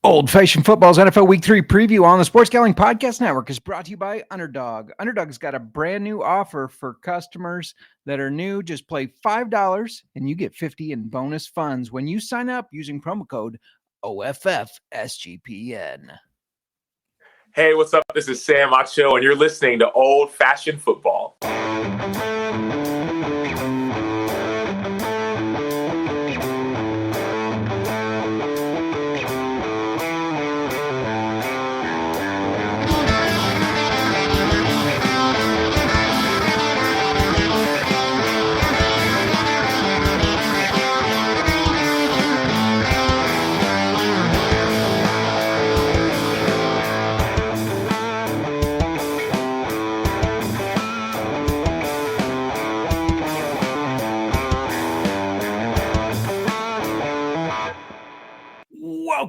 Old Fashioned Football's NFL Week 3 preview on the Sports Gambling Podcast Network is brought to you by Underdog. Underdog's got a brand new offer for customers that are new. Just play $5 and you get $50 in bonus funds when you sign up using promo code OFFSGPN. Hey, what's up? This is Sam Acho, and you're listening to Old Fashioned Football.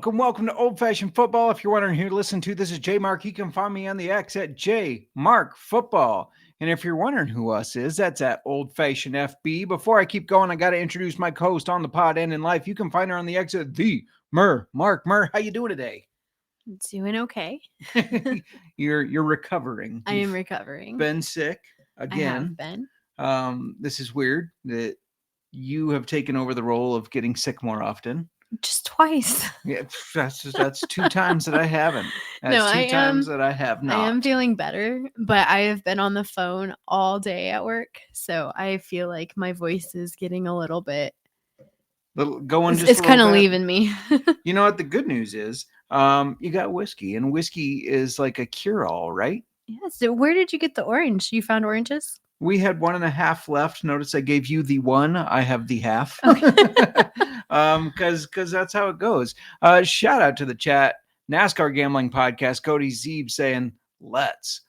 Welcome to Old Fashioned Football. If you're wondering who to listen to, this is JMark. You can find me on the X at JMark Football. And if you're wondering who us is, that's at Old Fashioned FB. Before I keep going, I got to introduce my co-host on the pod and in life. You can find her on the X at the Mir. Mark. How you doing today? Doing okay. You're recovering. I am recovering. Been sick again. I have been. This is weird that you have taken over the role of getting sick more often. Just twice. Yeah, that's 2 times that I haven't. That's no, 2 times that I have not. I am feeling better, but I have been on the phone all day at work, so I feel like my voice is getting a little bit. It's kind of leaving me. You know what? The good news is, you got whiskey, and whiskey is like a cure-all, right? Yeah. So where did you get the orange? You found oranges? We had 1.5 left. Notice I gave you the 1. I have the half. Okay. Because that's how it goes. Shout out to the chat. NASCAR Gambling Podcast. Cody Zeeb saying, let's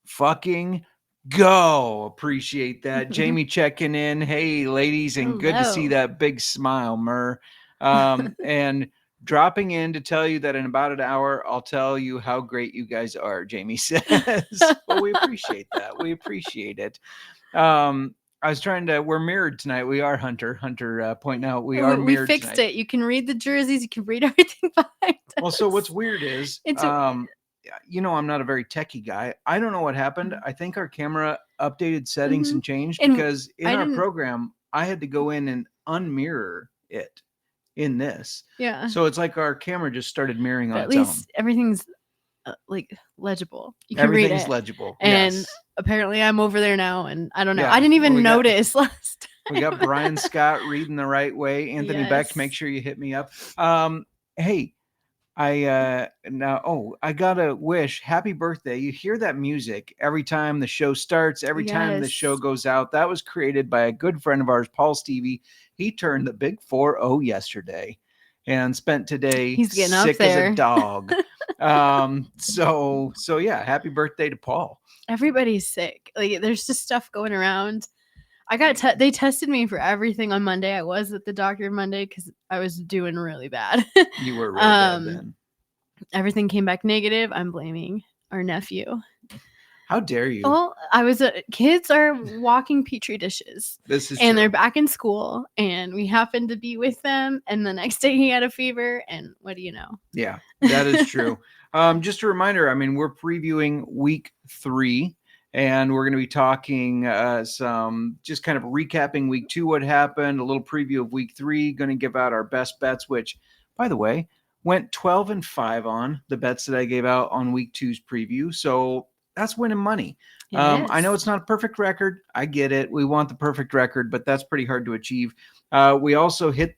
fucking go. Appreciate that. Jamie checking in. Hey, ladies, and good to see that big smile, Mur. And dropping in to tell you that in about an hour, I'll tell you how great you guys are, Jamie says. Well, we appreciate that. We appreciate it. I was we're mirrored tonight. We are Hunter pointing out we are mirrored. We fixed tonight. it. You can read the jerseys. You can read everything behind us. Well, so what's weird is, I'm not a very techie guy. I don't know what happened. I think our camera updated settings and changed because in our program, I had to go in and unmirror it in this. Yeah. So it's like our camera just started mirroring on at its own. At least everything's legible. You can Everything's read it. Legible. And yes. Apparently I'm over there now, and I don't know. Yeah. I didn't even notice last time. We got Brian Scott reading the right way. Anthony Beck, make sure you hit me up. Hey, I gotta wish happy birthday. You hear that music every time the show starts, every time the show goes out. That was created by a good friend of ours, Paul Stevie. He turned the big 4-0 yesterday and spent today He's getting sick up there. as a dog. So yeah, happy birthday to Paul. Everybody's sick. Like, there's just stuff going around. I got they tested me for everything on Monday. I was at the doctor Monday because I was doing really bad. You were really bad then. Everything came back negative. I'm blaming our nephew. How dare you? Well, kids are walking petri dishes. This is and true. They're back in school, and we happened to be with them. And the next day he had a fever, and what do you know? Yeah, that is true. Just a reminder, we're previewing week 3, and we're going to be talking some, just kind of recapping week 2, what happened, a little preview of week 3, going to give out our best bets, which, by the way, went 12-5 on the bets that I gave out on week 2's preview. So that's winning money. I know it's not a perfect record. I get it. We want the perfect record, but that's pretty hard to achieve. We also hit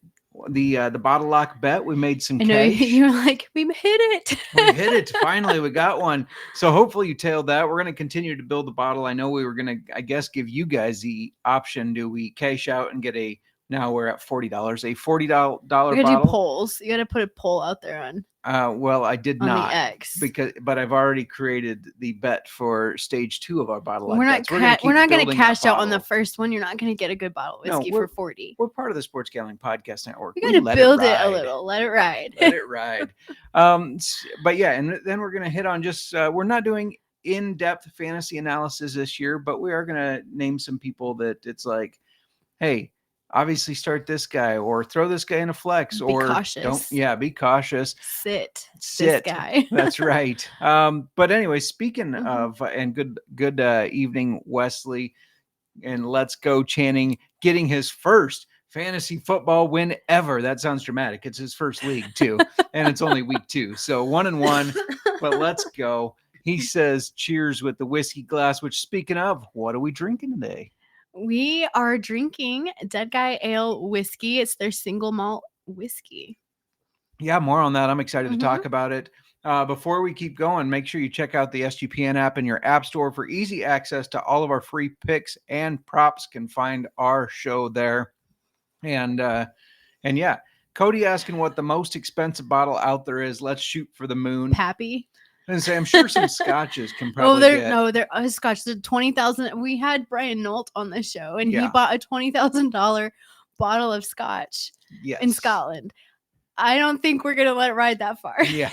the bottle lock bet. We made some cash. You're like, we hit it. We hit it. Finally, we got one. So hopefully you tailed that. We're going to continue to build the bottle. I know we were going to, I guess, give you guys the option. Do we cash out and get now we're at $40, a $40 bottle? You gotta do polls. You got to put a poll out there on. Well, I did on not the X but I've already created the bet for stage 2 of our bottle. We're not going to cash out on the first one. You're not going to get a good bottle of whiskey for $40. We're part of the Sports Gambling Podcast Network. You got to build it a little. Let it ride. Let it ride. But yeah, and then we're going to hit on just we're not doing in-depth fantasy analysis this year, but we are going to name some people that it's like, hey, obviously start this guy or throw this guy in a flex, or cautious. be cautious. Sit this guy. That's right. But anyway, speaking Mhm. of, and good evening, Wesley, and let's go Channing getting his first fantasy football win ever. That sounds dramatic. It's his first league too, and it's only week 2, so 1-1. But let's go. He says, "Cheers with the whiskey glass." Which, speaking of, what are we drinking today? We are drinking Dead Guy Ale whiskey. It's their single malt whiskey. Yeah, more on that. I'm excited to talk about it. Before we keep going, make sure you check out the SGPN app in your app store for easy access to all of our free picks and props. Can find our show there. And yeah, Cody asking what the most expensive bottle out there is. Let's shoot for the moon. Pappy. And say, I'm sure some scotches can probably they're scotch. They're 20,000. We had Brian Nolt on the show, and he Yeah. bought a $20,000 bottle of scotch in Scotland. I don't think we're gonna let it ride that far. Yeah.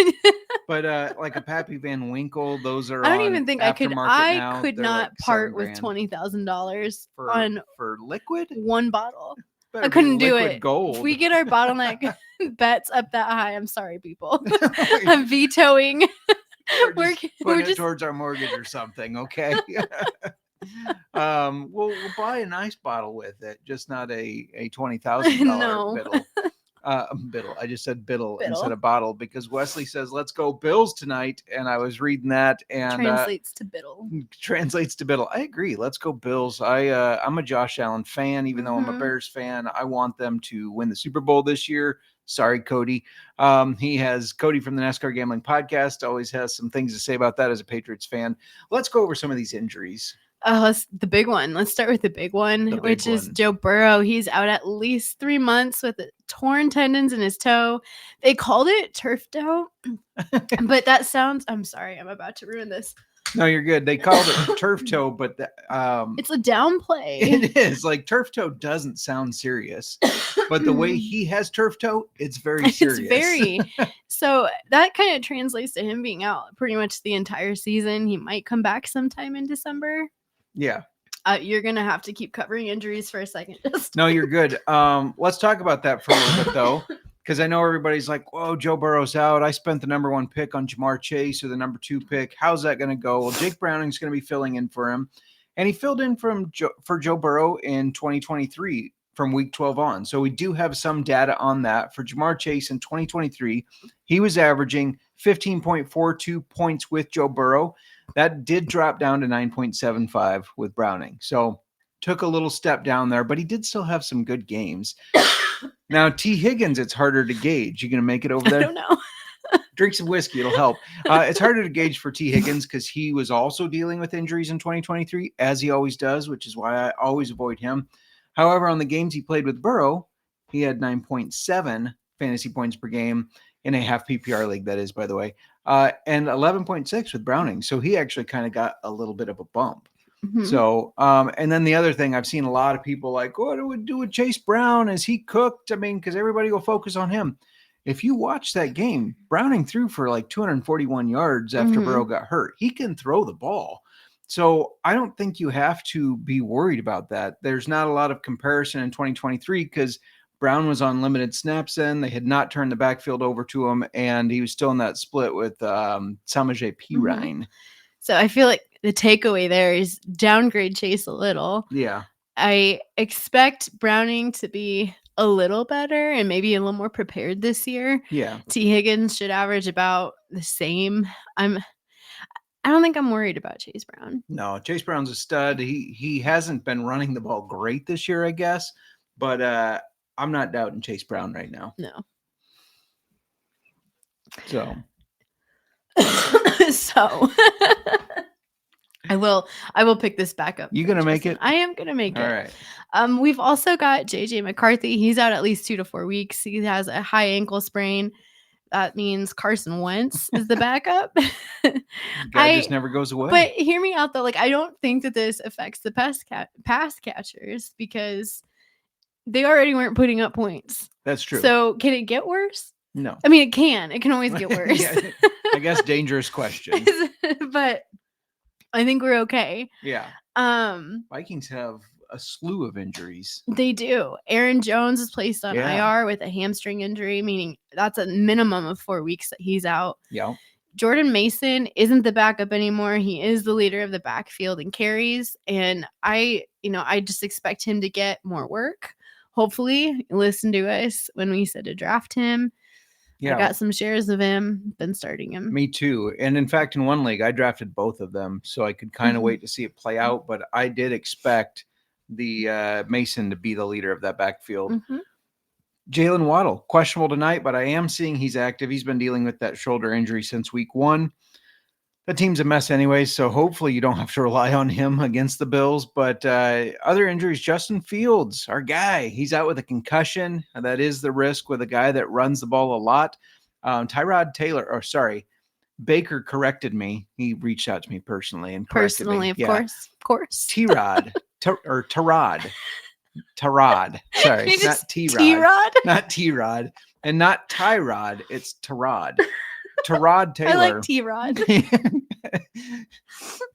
But like a Pappy Van Winkle, those are. I don't even think I could. I could not like part with $20,000 for liquid one bottle. Better I couldn't be do liquid it. Gold. If we get our bottleneck bets up that high, I'm sorry, people. I'm vetoing. We're just towards our mortgage or something, okay? We'll buy a nice bottle with it, just not a $20,000 biddle. I just said biddle instead of bottle, because Wesley says, "Let's go Bills tonight," and I was reading that, and translates to biddle. Translates to biddle. I agree. Let's go Bills. I'm a Josh Allen fan, even though I'm a Bears fan. I want them to win the Super Bowl this year. Sorry, Cody. He has Cody from the NASCAR Gambling Podcast. Always has some things to say about that as a Patriots fan. Let's go over some of these injuries. The big one. Let's start with the big one, which is Joe Burrow. He's out at least 3 months with torn tendons in his toe. They called it turf toe, but that sounds. I'm sorry. I'm about to ruin this. No, you're good. They called it turf toe, but it's a downplay. It is. Like, turf toe doesn't sound serious, but the way he has turf toe, it's very serious. It's very. So that kind of translates to him being out pretty much the entire season. He might come back sometime in December. Yeah. You're going to have to keep covering injuries for a second. No, you're good. Let's talk about that for a little bit, though, because I know everybody's like, whoa, Joe Burrow's out. I spent the number 1 pick on Jamar Chase or the number 2 pick. How's that going to go? Well, Jake Browning's going to be filling in for him. And he filled in for Joe Burrow in 2023 from week 12 on. So we do have some data on that. For Jamar Chase in 2023, he was averaging 15.42 points with Joe Burrow. That did drop down to 9.75 with Browning. So took a little step down there, but he did still have some good games. Now, T. Higgins, it's harder to gauge. You going to make it over there? I don't know. Drink some whiskey. It'll help. It's harder to gauge for T. Higgins because he was also dealing with injuries in 2023, as he always does, which is why I always avoid him. However, on the games he played with Burrow, he had 9.7 fantasy points per game in a half PPR league, that is, by the way, and 11.6 with Browning. So he actually kind of got a little bit of a bump. Mm-hmm. So, and then the other thing, I've seen a lot of people like, what do we do with Chase Brown? Is he cooked? I mean, because everybody will focus on him. If you watch that game, Browning threw for like 241 yards after Burrow got hurt. He can throw the ball. So I don't think you have to be worried about that. There's not a lot of comparison in 2023 because Brown was on limited snaps then. They had not turned the backfield over to him, and he was still in that split with Samaje Perine. So I feel like the takeaway there is downgrade Chase a little. Yeah. I expect Browning to be a little better and maybe a little more prepared this year. Yeah. T. Higgins should average about the same. I don't think I'm worried about Chase Brown. No, Chase Brown's a stud. He hasn't been running the ball great this year, I guess, but I'm not doubting Chase Brown right now. No. So I will pick this back up. You gonna make it? I am gonna make it. All right. We've also got JJ McCarthy. He's out at least 2 to 4 weeks. He has a high ankle sprain. That means Carson Wentz is the backup. Guy just never goes away. But hear me out though. Like, I don't think that this affects the pass catchers because they already weren't putting up points. That's true. So can it get worse? No. I mean, it can. It can always get worse. Yeah, I guess dangerous question. But I think we're okay. Yeah. Vikings have a slew of injuries. They do. Aaron Jones is placed on IR with a hamstring injury, meaning that's a minimum of 4 weeks that he's out. Yeah. Jordan Mason isn't the backup anymore. He is the leader of the backfield in carries. And I just expect him to get more work. Hopefully, listen to us when we said to draft him. Yeah. I got some shares of him, been starting him. Me too. And in fact, in one league, I drafted both of them. So I could kind of wait to see it play out. But I did expect the Mason to be the leader of that backfield. Mm-hmm. Jalen Waddle, questionable tonight, but I am seeing he's active. He's been dealing with that shoulder injury since week 1. The team's a mess anyway, so hopefully you don't have to rely on him against the Bills. But other injuries, Justin Fields, our guy, he's out with a concussion. That is the risk with a guy that runs the ball a lot. Baker corrected me. He reached out to me personally and corrected me. Of course. T-Rod, Tarod. Tarod. Sorry, not T-Rod. T-Rod? Not T-Rod. And not Tyrod. It's Tarod. Tarod Taylor. I like T-Rod.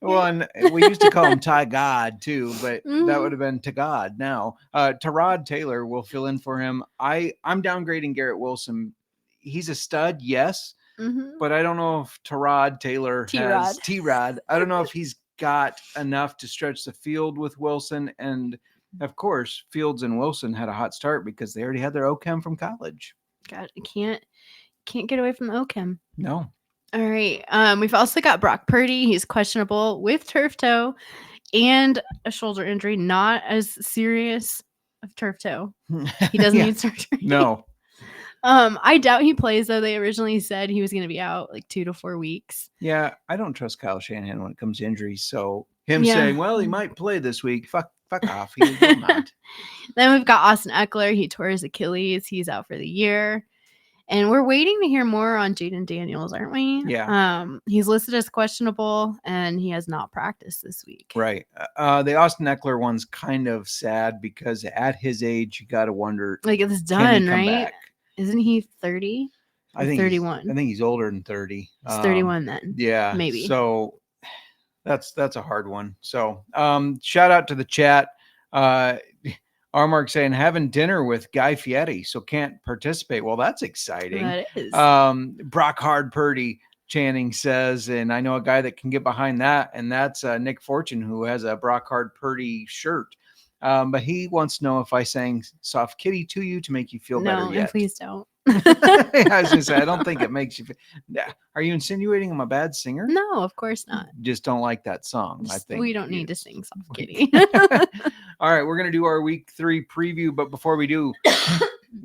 Well, and we used to call him Ty God too, but that would have been to God now. Tarod Taylor will fill in for him. I'm downgrading Garrett Wilson. He's a stud, yes. But I don't know if Tarod Taylor has T-Rod. I don't know if he's got enough to stretch the field with Wilson. And of course, Fields and Wilson had a hot start because they already had their OChem from college. God, I can't get away from the OChem. No. All right. We've also got Brock Purdy. He's questionable with turf toe and a shoulder injury, not as serious of turf toe. He doesn't need surgery. No. I doubt he plays, though. They originally said he was going to be out like 2 to 4 weeks. Yeah, I don't trust Kyle Shanahan when it comes to injuries. So him saying, well, he might play this week, fuck off. He will not. Then we've got Austin Eckler. He tore his Achilles. He's out for the year. And we're waiting to hear more on Jaden Daniels, aren't we? Yeah. He's listed as questionable, and he has not practiced this week. Right. The Austin Eckler one's kind of sad because at his age, you got to wonder. Like, it's done, right? Back? Isn't he 30? I think 31. I think he's older than 30. He's 31 then. Yeah. Maybe. So that's a hard one. So shout out to the chat. Mark saying having dinner with Guy Fieri, so can't participate. Well, that's exciting. That is. Brock Hard Purdy Channing says, and I know a guy that can get behind that, and that's Nick Fortune, who has a Brock Hard Purdy shirt. But he wants to know if I sang Soft Kitty to you to make you feel better yet. No, please don't. I was going to say, I don't think it makes you feel. Are you insinuating I'm a bad singer? No, of course not. Just don't like that song, I think. We don't need to sing Soft Kitty. All right, we're going to do our week 3 preview, but before we do,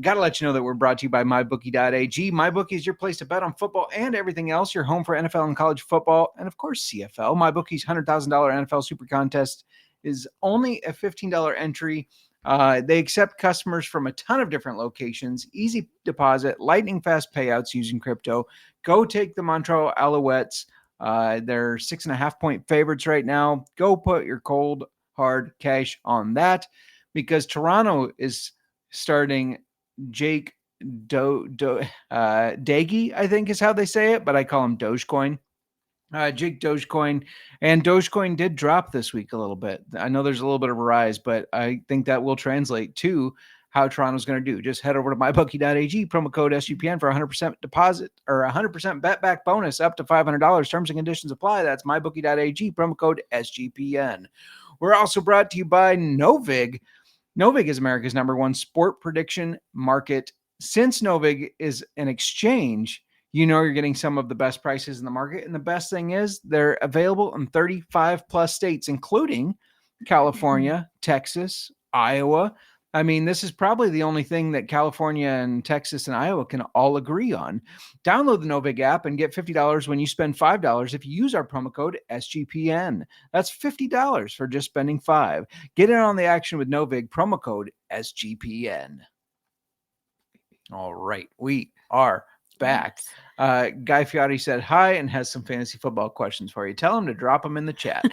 got to let you know that we're brought to you by MyBookie.ag. MyBookie is your place to bet on football and everything else. Your home for NFL and college football, and of course CFL. MyBookie's $100,000 NFL Super Contest is only a $15 entry. They accept customers from a ton of different locations, easy deposit, lightning fast payouts using crypto. Go take the Montreal Alouettes. They're 6.5-point favorites right now. Go put your cold, hard cash on that because Toronto is starting Jake Doege, I think is how they say it, but I call him Dogecoin. Jake Dogecoin, and Dogecoin did drop this week a little bit. I know there's a little bit of a rise, but I think that will translate to how Toronto's going to do. Just head over to mybookie.ag, promo code SGPN for 100% deposit or 100% bet back bonus up to $500. Terms and conditions apply. That's mybookie.ag, promo code SGPN. We're also brought to you by Novig. Novig is America's #1 sport prediction market. Since Novig is an exchange, you know you're getting some of the best prices in the market. And the best thing is they're available in 35 plus states, including California, Texas, Iowa. I mean, this is probably the only thing that California and Texas and Iowa can all agree on. Download the Novig app and get $50 when you spend $5 if you use our promo code SGPN. That's $50 for just spending $5. Get in on the action with Novig, promo code SGPN. All right, we are back. Guy Fieri said hi and has some fantasy football questions for you. Tell him to drop them in the chat.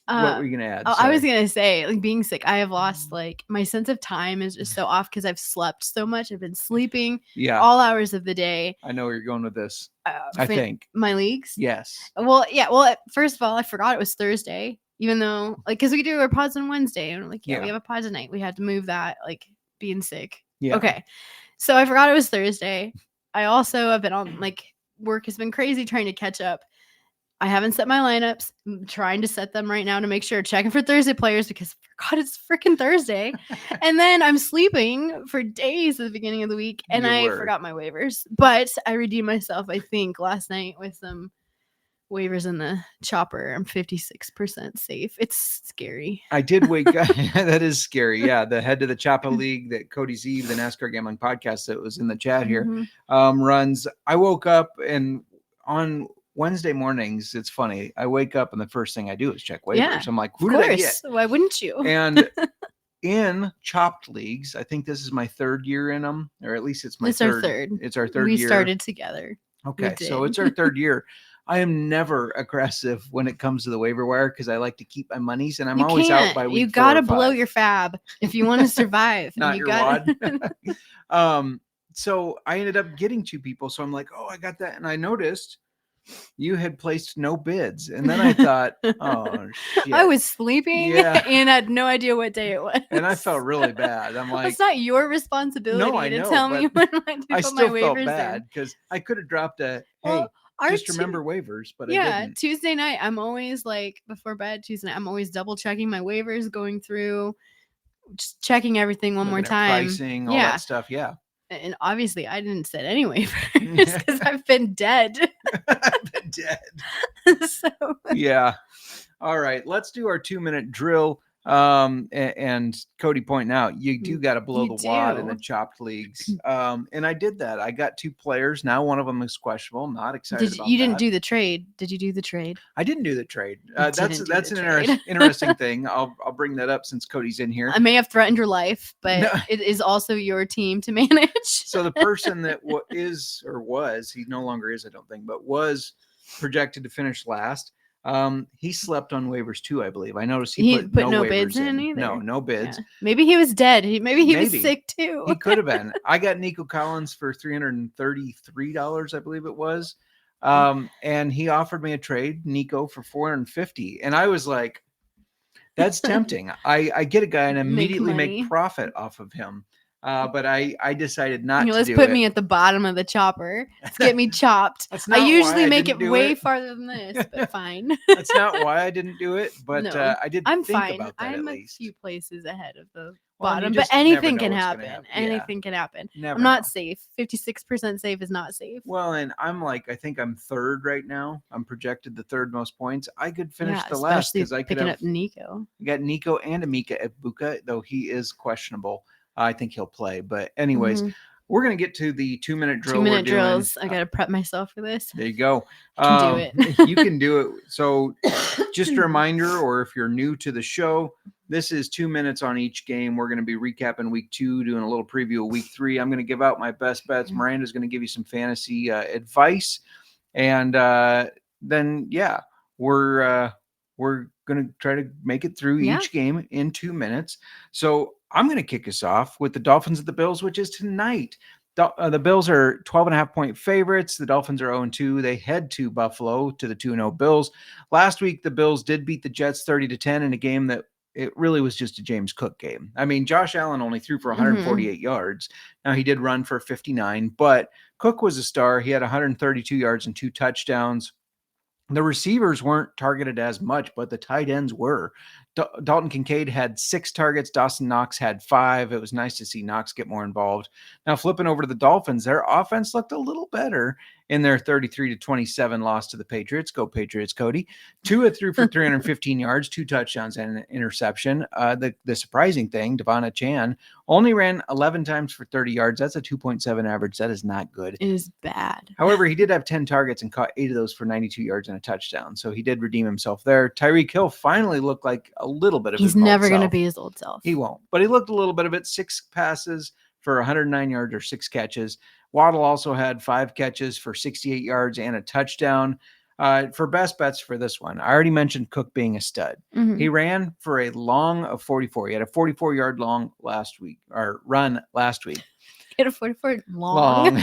What were you gonna add? I was gonna say, like, being sick, I have lost, like, my sense of time is just so off because I've slept so much. I've been sleeping all hours of the day. I know where you're going with this. I think my leagues. Yes. Well, yeah. Well, first of all, I forgot it was Thursday. even though because we do our pods on Wednesday, and I'm like, Yeah. we have a pod tonight. We had to move that, like being sick. Yeah. Okay, so I forgot it was Thursday. I also have been on work has been crazy trying to catch up. I haven't set my lineups. I'm trying to set them right now to make sure. Checking for Thursday players because God, it's freaking Thursday. And then I'm sleeping for days at the beginning of the week, and I forgot my waivers. But I redeemed myself, I think, last night with some waivers in the chopper. I'm 56% safe. It's scary. I did wake up. That is scary. Yeah, the head to the Choppa League that Cody Zeeb, the NASCAR Gambling Podcast that was in the chat here, runs. I woke up, and on Wednesday mornings, it's funny. I wake up and the first thing I do is check waivers. Yeah, I'm like, who did I get? Why wouldn't you? And in chopped leagues, I think this is my third year in them, or at least it's our third. It's our third year. We started together. Okay, so it's our third year. I am never aggressive when it comes to the waiver wire because I like to keep my monies, and I'm always out by week 4 or 5. You gotta blow your fab if you want to survive. Not your wad. So I ended up getting 2 people. So I'm like, oh, I got that, and I noticed you had placed no bids, and then I thought, oh shit. I was sleeping and had no idea what day it was, and I felt really bad. I'm like, it's not your responsibility to tell me when I still felt bad because I could have dropped a hey. Just remember waivers, but I didn't. Tuesday night, I'm always before bed. Tuesday night, I'm always double checking my waivers, going through, just checking everything one more time. Pricing, all that stuff. Yeah. And obviously, I didn't set any waivers because I've been dead. I've been dead. So yeah. All right, let's do our 2-minute drill. And Cody pointing out, you do got to blow the wad in the chopped leagues. And I did that. I got 2 players. Now one of them is questionable. I'm not excited about you didn't do the trade. Did you do the trade? I didn't do the trade. That's an interesting thing. I'll bring that up since Cody's in here. I may have threatened your life, but it is also your team to manage. So the person that was, he no longer is, I don't think, but was projected to finish last. He slept on waivers too, I believe. I noticed he put no bids in either. No bids. Yeah. Maybe he was dead. Maybe he was sick too. He could have been. I got Nico Collins for $333, I believe it was. And he offered me a trade, Nico, for $450. And I was like, that's tempting. I get a guy and immediately make profit off of him. But I decided not to do it. Let's put me at the bottom of the chopper. Let's get me chopped. I usually make it way farther than this, but fine. That's not why I didn't do it, but I did think about that I'm at least. A few places ahead of the bottom, but anything can happen. Anything can happen. I'm not safe. 56% safe is not safe. Well, and I think I'm third right now. I'm projected the third most points. I could finish the last because I could have up Nico. I got Nico and Amika Ibuka, though he is questionable. I think he'll play. But anyways, we're going to get to the 2-minute drill. 2-minute drills. I got to prep myself for this. There you go. I can do it. You can do it. So just a reminder, or if you're new to the show, this is 2 minutes on each game. We're going to be recapping week 2, doing a little preview of week 3. I'm going to give out my best bets. Miranda's going to give you some fantasy advice. And then, we're going to try to make it through each game in 2 minutes. So I'm going to kick us off with the Dolphins at the Bills, which is tonight. The Bills are 12.5-point favorites. The Dolphins are 0-2. They head to Buffalo to the 2-0 Bills. Last week, the Bills did beat the Jets 30-10 in a game that it really was just a James Cook game. I mean, Josh Allen only threw for 148 yards. Now, he did run for 59, but Cook was a star. He had 132 yards and 2 touchdowns. The receivers weren't targeted as much, but the tight ends were. Dalton Kincaid had 6 targets. Dawson Knox had 5. It was nice to see Knox get more involved. Now, flipping over to the Dolphins, their offense looked a little better in their 33-27 loss to the Patriots. Go Patriots, Cody. Tua threw for 315 yards, 2 touchdowns, and an interception. The surprising thing, Devon Chan only ran 11 times for 30 yards. That's a 2.7 average. That is not good. It is bad. However, he did have 10 targets and caught 8 of those for 92 yards and a touchdown. So he did redeem himself there. Tyreek Hill finally looked like a little bit of He's never going to be his old self. He won't. But he looked a little bit of it. 6 passes for 109 yards or 6 catches. Waddle also had 5 catches for 68 yards and a touchdown. For best bets for this one, I already mentioned Cook being a stud. He ran for a long of 44. He had a 44-yard run last week. He had a 44 long.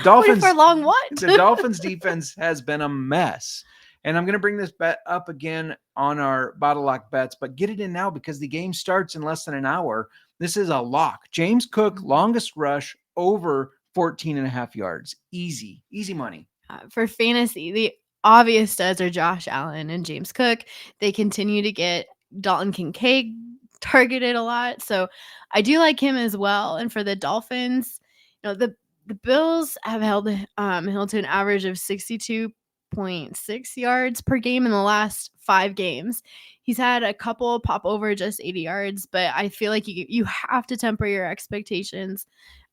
Dolphins 44 long what? The Dolphins defense has been a mess. And I'm going to bring this bet up again on our bottle lock bets, but get it in now because the game starts in less than an hour. This is a lock. James Cook, longest rush over 14.5 yards. Easy money. For fantasy, the obvious studs are Josh Allen and James Cook. They continue to get Dalton Kincaid targeted a lot. So I do like him as well. And for the Dolphins, the Bills have held to an average of 62.6 yards per game in the last 5 games. He's had a couple pop over just 80 yards, but I feel like you have to temper your expectations.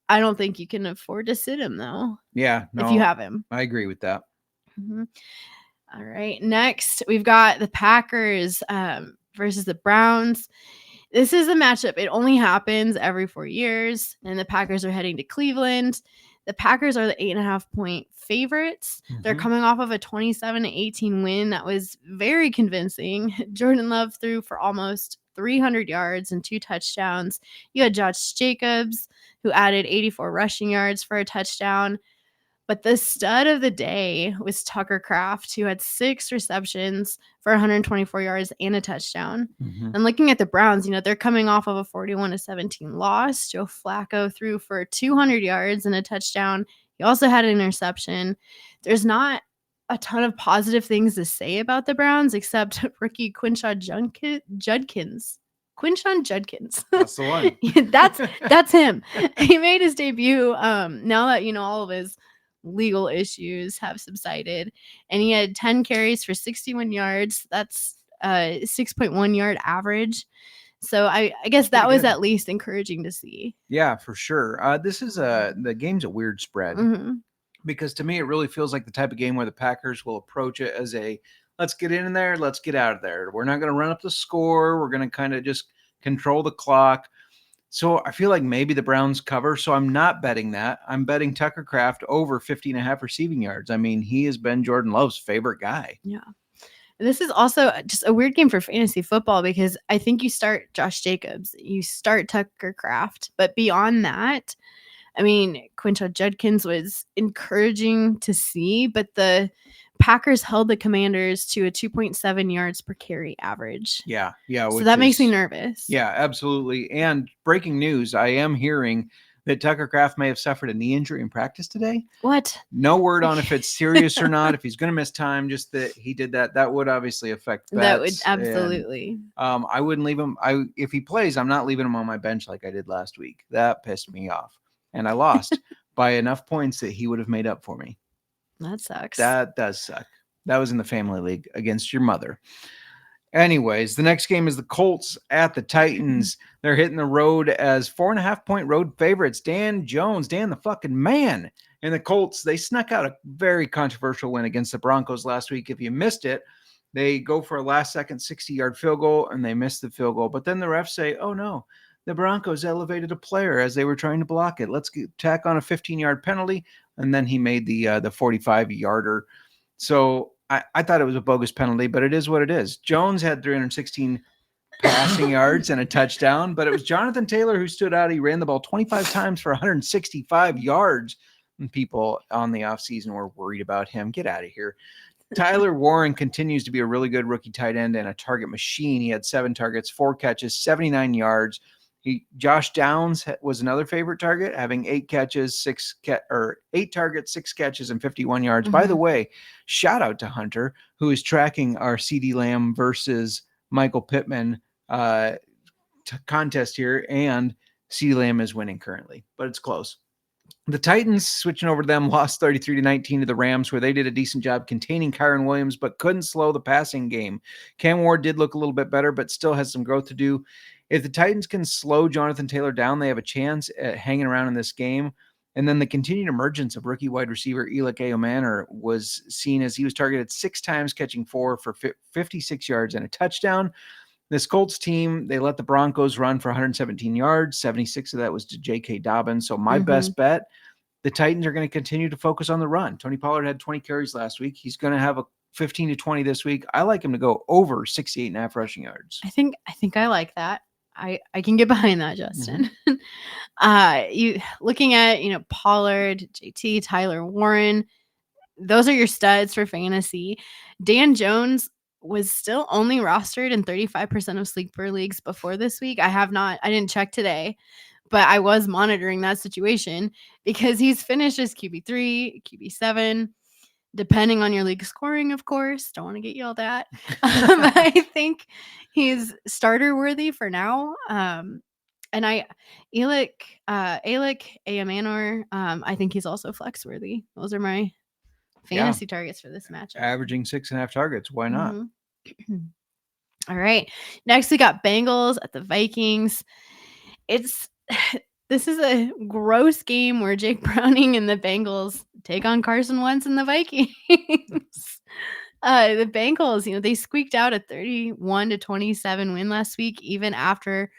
I don't think you can afford to sit him, though. Yeah, no, if you have him. I agree with that. Mm-hmm. All right. Next, we've got the Packers versus the Browns. This is a matchup. It only happens every 4 years, and the Packers are heading to Cleveland. The Packers are the 8.5-point favorites. Mm-hmm. They're coming off of a 27-18 win that was very convincing. Jordan Love threw for almost 300 yards and 2 touchdowns. You had Josh Jacobs, who added 84 rushing yards for a touchdown. But the stud of the day was Tucker Kraft, who had 6 receptions for 124 yards and a touchdown. Mm-hmm. And looking at the Browns, they're coming off of a 41-17 loss. Joe Flacco threw for 200 yards and a touchdown. He also had an interception. There's not a ton of positive things to say about the Browns, except rookie Quinshon Judkins. Quinshon Judkins. That's the one. that's him. He made his debut now that, all of his legal issues have subsided, and he had 10 carries for 61 yards. That's a 6.1 yard average. So I guess that was at least encouraging to see. Yeah, for sure. This is the game's a weird spread. Mm-hmm. Because to me, it really feels like the type of game where the Packers will approach it as a, let's get in there, let's get out of there. We're not going to run up the score. We're going to kind of just control the clock. So I feel like maybe the Browns cover. So I'm not betting that. I'm betting Tucker Kraft over 50.5 receiving yards. I mean, he has been Jordan Love's favorite guy. Yeah. This is also just a weird game for fantasy football because I think you start Josh Jacobs, you start Tucker Kraft, but beyond that, I mean, Quinshon Judkins was encouraging to see, but the Packers held the Commanders to a 2.7 yards per carry average. Yeah. So that makes me nervous. Yeah, absolutely. And breaking news, I am hearing that Tucker Kraft may have suffered a knee injury in practice today. What? No word on if it's serious or not, if he's going to miss time, just that he did that. That would obviously affect bets. That would absolutely. And, I wouldn't leave him. If he plays, I'm not leaving him on my bench like I did last week. That pissed me off. And I lost by enough points that he would have made up for me. That sucks. That does suck. That was in the family league against your mother. Anyways, the next game is the Colts at the Titans. They're hitting the road as 4.5-point road favorites. Dan Jones, Dan the fucking man. And the Colts, they snuck out a very controversial win against the Broncos last week. If you missed it, they go for a last-second 60-yard field goal, and they missed the field goal. But then the refs say, oh, no, the Broncos elevated a player as they were trying to block it. Let's tack on a 15-yard penalty. And then he made the 45-yarder. So I thought it was a bogus penalty, but it is what it is. Jones had 316 passing yards and a touchdown, but it was Jonathan Taylor who stood out. He ran the ball 25 times for 165 yards. And people on the offseason were worried about him. Get out of here. Tyler Warren continues to be a really good rookie tight end and a target machine. He had 7 targets, 4 catches, 79 yards. Josh Downs was another favorite target, having 8 catches, 8 targets, 6 catches, and 51 yards. Mm-hmm. By the way, shout out to Hunter, who is tracking our CeeDee Lamb versus Michael Pittman contest here, and CeeDee Lamb is winning currently, but it's close. The Titans, switching over to them, lost 33-19 to the Rams, where they did a decent job containing Kyren Williams, but couldn't slow the passing game. Cam Ward did look a little bit better, but still has some growth to do. If the Titans can slow Jonathan Taylor down, they have a chance at hanging around in this game. And then the continued emergence of rookie wide receiver Elick Ayomanor was seen as he was targeted 6 times, catching 4 for 56 yards and a touchdown. This Colts team, they let the Broncos run for 117 yards. 76 of that was to J.K. Dobbins. So my best bet, the Titans are going to continue to focus on the run. Tony Pollard had 20 carries last week. He's going to have a 15 to 20 this week. I like him to go over 68.5 rushing yards. I think I like that. I can get behind that, Justin. You looking at, Pollard, JT, Tyler Warren, those are your studs for fantasy. Dan Jones was still only rostered in 35% of sleeper leagues before this week. I didn't check today, but I was monitoring that situation because he's finished as QB3, QB7, depending on your league scoring, of course. Don't want to get yelled at. I think he's starter worthy for now. And Alec Ayamanor, I think he's also flex worthy. Those are my fantasy targets for this matchup. Averaging 6.5 targets. Why not? Mm-hmm. All right. Next, we got Bengals at the Vikings. This is a gross game where Jake Browning and the Bengals take on Carson Wentz and the Vikings. The Bengals, they squeaked out a 31-27 win last week, even after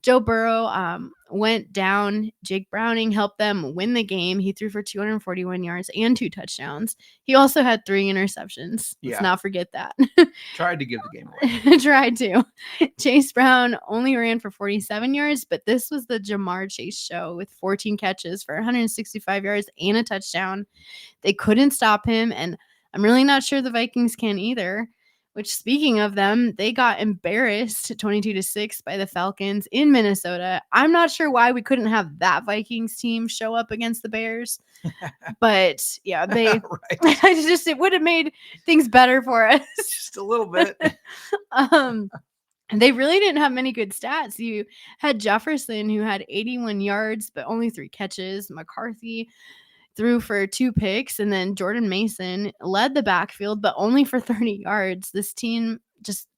Joe Burrow went down. Jake Browning helped them win the game. He threw for 241 yards and 2 touchdowns. He also had 3 interceptions. Let's not forget that. Tried to give the game away. Tried to. Chase Brown only ran for 47 yards, but this was the Jamar Chase show with 14 catches for 165 yards and a touchdown. They couldn't stop him, and I'm really not sure the Vikings can either, which, speaking of them, they got embarrassed 22-6 by the Falcons in Minnesota. I'm not sure why we couldn't have that Vikings team show up against the Bears, but yeah, it would have made things better for us. Just a little bit. They really didn't have many good stats. You had Jefferson, who had 81 yards, but only 3 catches. McCarthy threw for 2 picks, and then Jordan Mason led the backfield, but only for 30 yards. This team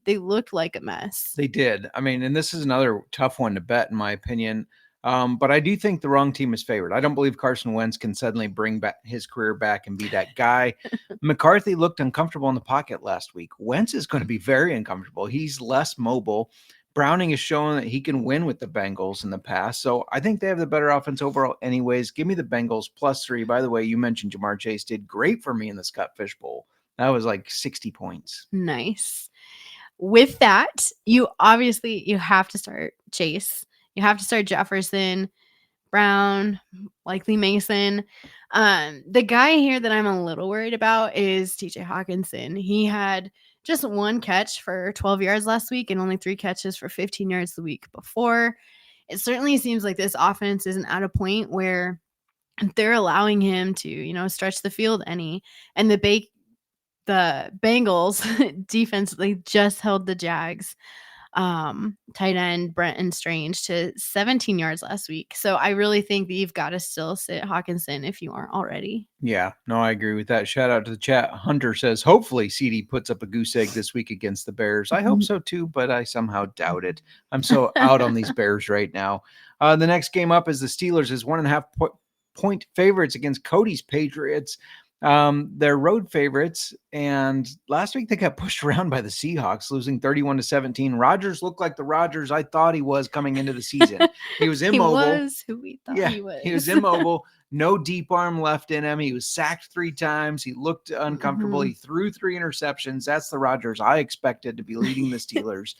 they looked like a mess. They did. I mean, and this is another tough one to bet, in my opinion. But I do think the wrong team is favored. I don't believe Carson Wentz can suddenly bring back his career back and be that guy. McCarthy looked uncomfortable in the pocket last week. Wentz is going to be very uncomfortable. He's less mobile. Browning has shown that he can win with the Bengals in the past. So I think they have the better offense overall anyways. Give me the Bengals +3. By the way, you mentioned Jamar Chase did great for me in the Scott Fish Bowl. That was like 60 points. Nice. With that, you have to start Chase. You have to start Jefferson, Brown, likely Mason. The guy here that I'm a little worried about is TJ Hawkinson. He had just 1 catch for 12 yards last week and only 3 catches for 15 yards the week before. It certainly seems like this offense isn't at a point where they're allowing him to, stretch the field any. And the Bengals defense, they just held the Jags tight end Brenton Strange to 17 yards last week. So I really think that you've got to still sit Hawkinson if you aren't already. Yeah, no, I agree with that. Shout out to the chat. Hunter says, hopefully CD puts up a goose egg this week against the Bears. I hope so too, but I somehow doubt it. I'm so out on these Bears right now. The next game up is the Steelers is 1.5 point favorites against Cody's Patriots. They're road favorites, and last week they got pushed around by the Seahawks, losing 31-17. Rodgers looked like the Rodgers I thought he was coming into the season. He was immobile. He was who we thought he was. He was immobile. No deep arm left in him. He was sacked 3 times. He looked uncomfortable. He threw 3 interceptions. That's the Rodgers I expected to be leading the Steelers.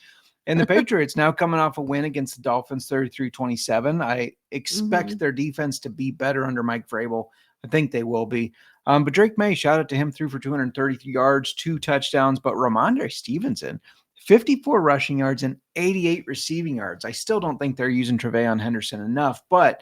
And the Patriots now coming off a win against the Dolphins 33-27. I expect their defense to be better under Mike Vrabel. I think they will be. But Drake May, shout out to him, threw for 233 yards, 2 touchdowns. But Ramondre Stevenson, 54 rushing yards and 88 receiving yards. I still don't think they're using Tre'Veon Henderson enough, but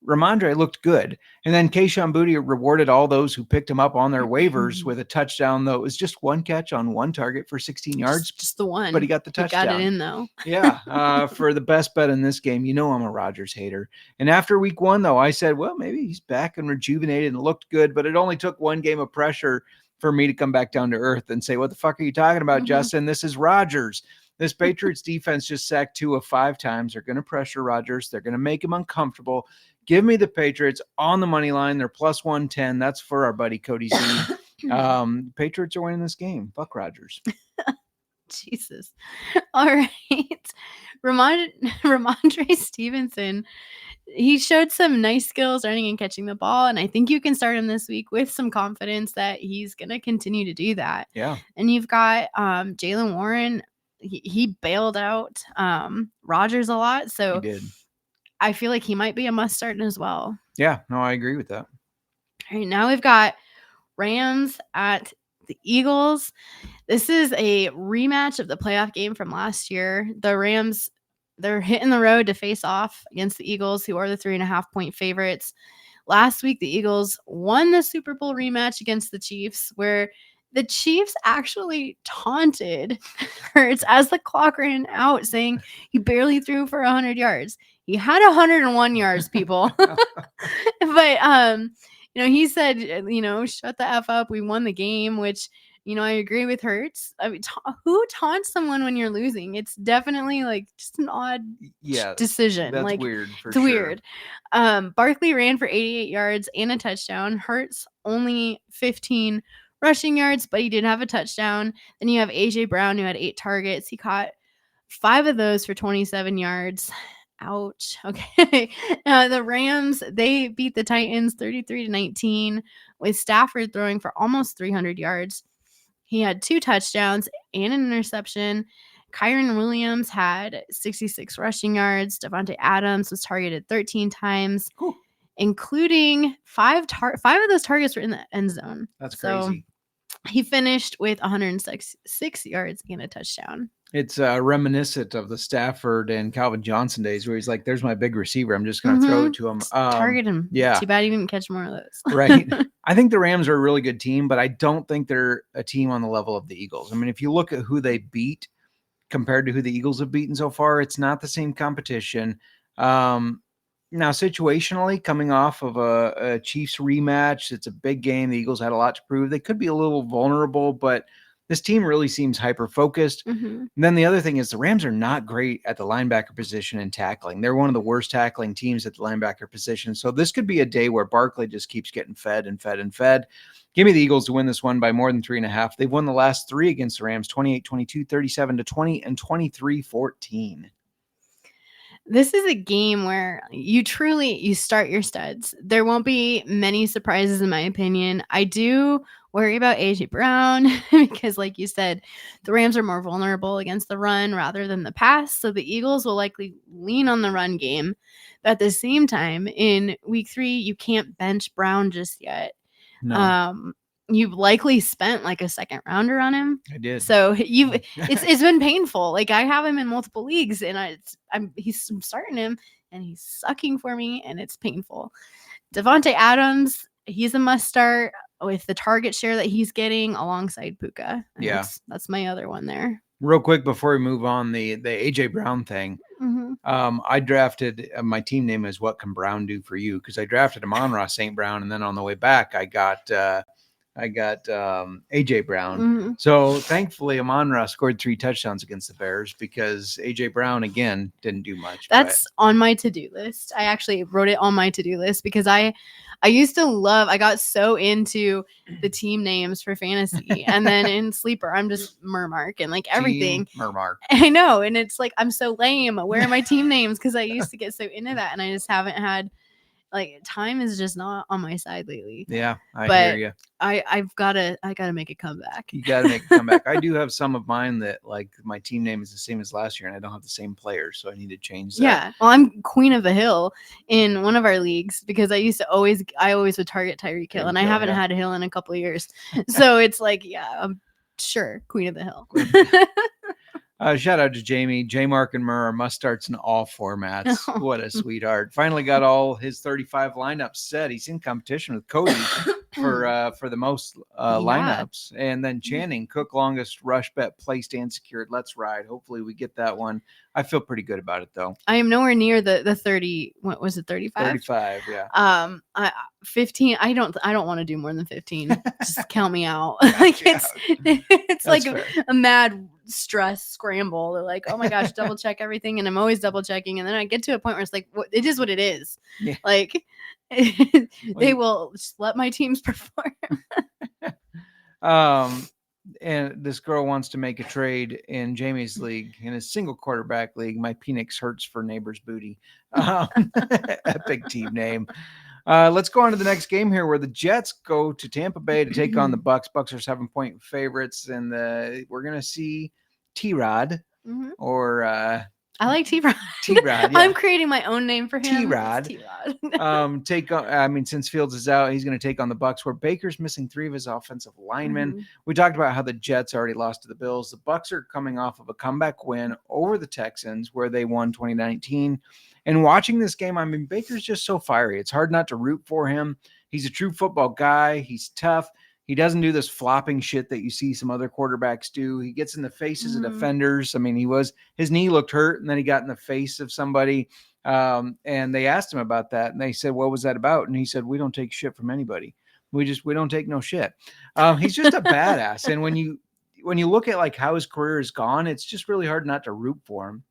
Ramondre looked good. And then Kayshon Boutte rewarded all those who picked him up on their waivers with a touchdown, though it was just 1 catch on 1 target for 16 yards. Just the one. But he got the touchdown. He got it in, though. Yeah. For the best bet in this game, I'm a Rodgers hater. And after week 1, though, I said, well, maybe he's back and rejuvenated and looked good, but it only took 1 game of pressure for me to come back down to earth and say, what the fuck are you talking about, Justin? This is Rodgers. This Patriots defense just sacked 2 of 5 times. They're going to pressure Rodgers. They're going to make him uncomfortable. Give me the Patriots on the money line. They're +110. That's for our buddy Cody Z. Patriots are winning this game. Fuck Rodgers. Jesus. All right. Ramondre Stevenson, he showed some nice skills running and catching the ball, and I think you can start him this week with some confidence that he's going to continue to do that. Yeah. And you've got Jaylen Warren. He bailed out Rodgers a lot, so he did. I feel like he might be a must start as well. Yeah, no, I agree with that. All right, now we've got Rams at the Eagles. This is a rematch of the playoff game from last year. The Rams, they're hitting the road to face off against the Eagles, who are the 3.5-point favorites. Last week, the Eagles won the Super Bowl rematch against the Chiefs, where the Chiefs actually taunted Ertz as the clock ran out, saying he barely threw for 100 yards. He had 101 yards, people. But, he said, shut the F up. We won the game, which, I agree with Ertz. I mean, who taunts someone when you're losing? It's definitely like just an odd decision. That's like weird. It's weird. Barkley ran for 88 yards and a touchdown. Ertz only 15 rushing yards, but he did have a touchdown. Then you have AJ Brown, who had 8 targets. He caught 5 of those for 27 yards. Ouch. Okay. The Rams, they beat the Titans 33-19 with Stafford throwing for almost 300 yards. He had 2 touchdowns and an interception. Kyren Williams had 66 rushing yards. Devontae Adams was targeted 13 times, including 5 of those targets were in the end zone. That's crazy. He finished with 106 yards and a touchdown. It's reminiscent of the Stafford and Calvin Johnson days where he's like, there's my big receiver. I'm just going to throw it to him. Target him. Yeah. Too bad he didn't catch more of those. Right. I think the Rams are a really good team, but I don't think they're a team on the level of the Eagles. I mean, if you look at who they beat compared to who the Eagles have beaten so far, it's not the same competition. Now, situationally, coming off of a Chiefs rematch, it's a big game. The Eagles had a lot to prove. They could be a little vulnerable, but this team really seems hyper-focused. And then the other thing is the Rams are not great at the linebacker position and tackling. They're one of the worst tackling teams at the linebacker position. So this could be a day where Barkley just keeps getting fed and fed and fed. Give me the Eagles to win this one by more than 3.5. They've won the last 3 against the Rams, 28-22, 37-20, and 23-14. This is a game where you start your studs. There won't be many surprises, in my opinion. I do worry about AJ Brown because, like you said, the Rams are more vulnerable against the run rather than the pass. So the Eagles will likely lean on the run game. But at the same time, in week 3, you can't bench Brown just yet. No. You've likely spent like a second rounder on him. I did. So it's been painful. Like I have him in multiple leagues and I'm starting him and he's sucking for me and it's painful. Devontae Adams, he's a must start with the target share that he's getting alongside Puka. Yeah. That's my other one there. Real quick before we move on, the AJ Brown thing. I drafted my team name is What Can Brown Do For You? Because I drafted Amon-Ra St. Brown, and then on the way back I got AJ Brown. So thankfully Amon-Ra scored 3 touchdowns against the Bears because AJ Brown again didn't do much. That's on my to-do list. I actually wrote it on my to-do list because I used to I got so into the team names for fantasy, and then in Sleeper I'm just Mermark and like everything. Mermark. I know, and it's like I'm so lame. Where are my team names? Because I used to get so into that, and I just haven't had. Like time is just not on my side lately. Yeah, I hear you. I gotta make a comeback. You gotta make a comeback. I do have some of mine that like my team name is the same as last year, and I don't have the same players, so I need to change that. Yeah, well, I'm Queen of the Hill in one of our leagues because I always would target Tyreek Hill, and I haven't had a Hill in a couple of years, so it's like I'm sure Queen of the Hill. Shout out to Jamie. JMark and Mir are must starts in all formats. What a sweetheart. Finally got all his 35 lineups set. He's in competition with Cody for the most lineups. And then Channing, Cook longest rush bet placed and secured. Let's ride. Hopefully we get that one. I feel pretty good about it though. I am nowhere near the 30. What was it? 35? 35. Yeah. 15. I don't want to do more than 15. Just count me out. Like it's like a mad stress scramble. They're like, oh my gosh, double check everything. And I'm always double checking. And then I get to a point where it's like, it is what it is. Yeah. Like they will just let my teams perform. And this girl wants to make a trade in Jamie's league, in a single quarterback league. My Penix hurts for neighbor's booty. Epic team name. Let's go on to the next game here where the Jets go to Tampa Bay to take on the Bucks. Bucks are 7-point favorites, and we're going to see T-Rod or I like T-Rod. T-Rod, yeah. I'm creating my own name for him. T-Rod. T-Rod. Since Fields is out, he's going to take on the Bucs, where Baker's missing 3 of his offensive linemen. Mm-hmm. We talked about how the Jets already lost to the Bills. The Bucs are coming off of a comeback win over the Texans, where they won 2019. And watching this game, I mean, Baker's just so fiery. It's hard not to root for him. He's a true football guy. He's tough. He doesn't do this flopping shit that you see some other quarterbacks do. He gets in the faces of defenders. I mean, his knee looked hurt, and then he got in the face of somebody. And they asked him about that, and they said, "What was that about?" And he said, "We don't take shit from anybody. We don't take no shit." He's just a badass. And when you look at like how his career has gone, it's just really hard not to root for him.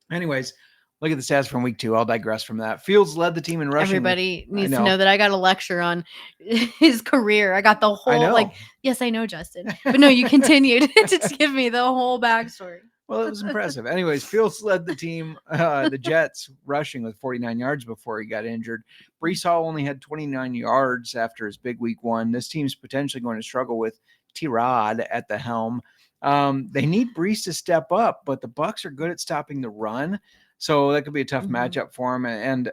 Anyways, look at the stats from week 2. I'll digress from that. Fields led the team in rushing. Everybody needs to know that I got a lecture on his career. I got the whole, yes, I know, Justin. But no, you continued to give me the whole backstory. Well, it was impressive. Anyways, Fields led the team, the Jets, rushing with 49 yards before he got injured. Breece Hall only had 29 yards after his big week 1. This team's potentially going to struggle with T-Rod at the helm. They need Breece to step up, but the Bucs are good at stopping the run. So that could be a tough matchup for him. And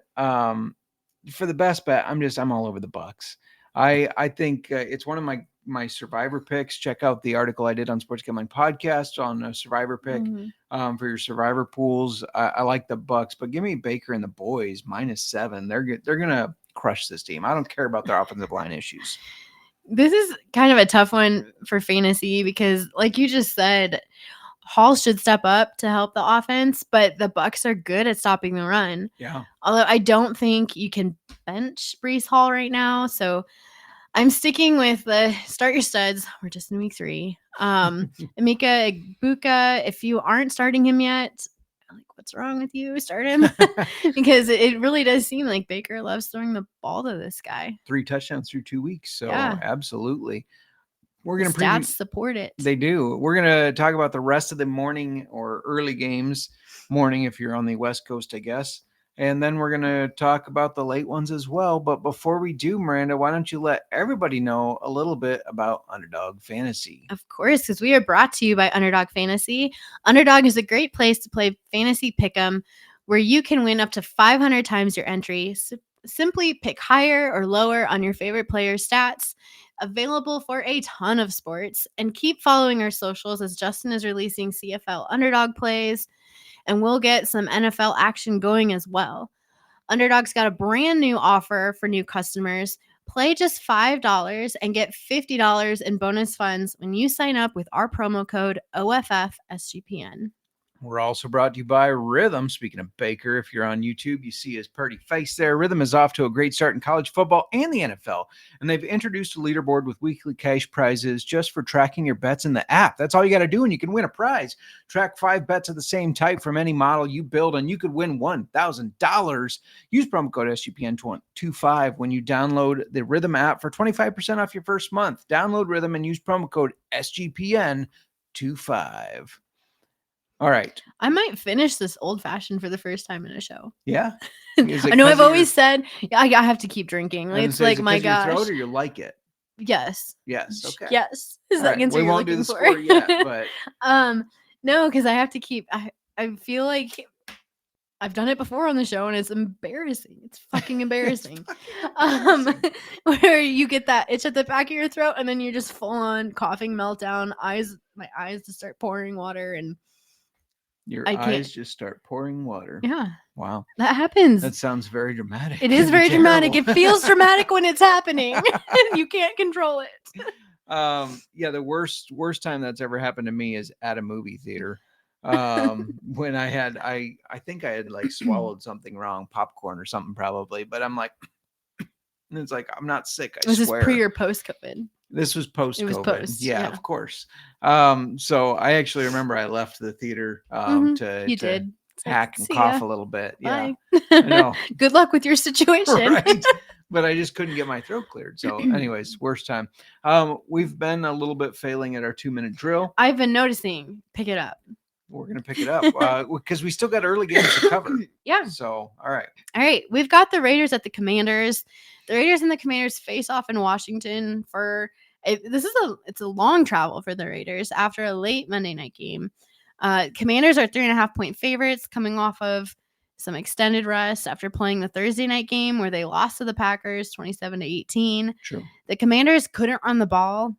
for the best bet, I'm all over the Bucs. I think it's one of my survivor picks. Check out the article I did on Sports Gambling Podcast on a survivor pick for your survivor pools. I like the Bucs, but give me Baker and the boys -7. They're gonna crush this team. I don't care about their offensive line issues. This is kind of a tough one for fantasy because, like you just said, Hall should step up to help the offense, but the Bucs are good at stopping the run. Yeah. Although I don't think you can bench Breece Hall right now, so I'm sticking with the start your studs. We're just in week 3. Emeka Egbuka, if you aren't starting him yet, like, what's wrong with you? Start him because it really does seem like Baker loves throwing the ball to this guy. 3 touchdowns through 2 weeks, so absolutely. We're going to stats support it. They do. We're going to talk about the rest of the morning or early games, morning if you're on the West Coast, I guess. And then we're going to talk about the late ones as well. But before we do, Miranda, why don't you let everybody know a little bit about Underdog Fantasy? Of course, because we are brought to you by Underdog Fantasy. Underdog is a great place to play fantasy pick'em, where you can win up to 500 times your entry. Simply pick higher or lower on your favorite player's stats. Available for a ton of sports. And keep following our socials as Justin is releasing CFL Underdog plays, and we'll get some NFL action going as well. Underdog's got a brand new offer for new customers. Play just $5 and get $50 in bonus funds when you sign up with our promo code OFFSGPN. We're also brought to you by Rhythm. Speaking of Baker, if you're on YouTube, you see his pretty face there. Rhythm is off to a great start in college football and the NFL, and they've introduced a leaderboard with weekly cash prizes just for tracking your bets in the app. That's all you got to do, and you can win a prize. Track 5 bets of the same type from any model you build, and you could win $1,000. Use promo code SGPN25 when you download the Rhythm app for 25% off your first month. Download Rhythm and use promo code SGPN25. All right. I might finish this old fashioned for the first time in a show. Yeah. I know I've always said I have to keep drinking. It's like, my gosh. Your throat, or you like it? Yes. Yes. Okay. Yes. Is that answer you're looking for? We won't do the score yet, but no, because I have to keep. I feel like I've done it before on the show, and it's embarrassing. It's fucking embarrassing. Where you get that itch at the back of your throat, and then you're just full on coughing meltdown. My eyes just start pouring water, and your eyes just start pouring water. Yeah. Wow. That happens. That sounds very dramatic. It is very dramatic. It feels dramatic when it's happening. You can't control it. Yeah, the worst time that's ever happened to me is at a movie theater. When I think I had like swallowed something wrong, popcorn or something probably, but I'm like, and it's like, I'm not sick. I was swear. This pre or post COVID? This was post-COVID. It was post. Yeah, of course. So I actually remember I left the theater to hack and cough a little bit. Bye. Yeah, I know. Good luck with your situation. Right. But I just couldn't get my throat cleared. So anyways, worst time. We've been a little bit failing at our 2-minute drill. I've been noticing. Pick it up. We're going to pick it up because we still got early games to cover. Yeah. So, all right. We've got the Raiders at the Commanders. The Raiders and the Commanders face off in Washington it's a long travel for the Raiders after a late Monday night game. Commanders are 3.5-point favorites coming off of some extended rest after playing the Thursday night game where they lost to the Packers 27-18. True. The Commanders couldn't run the ball,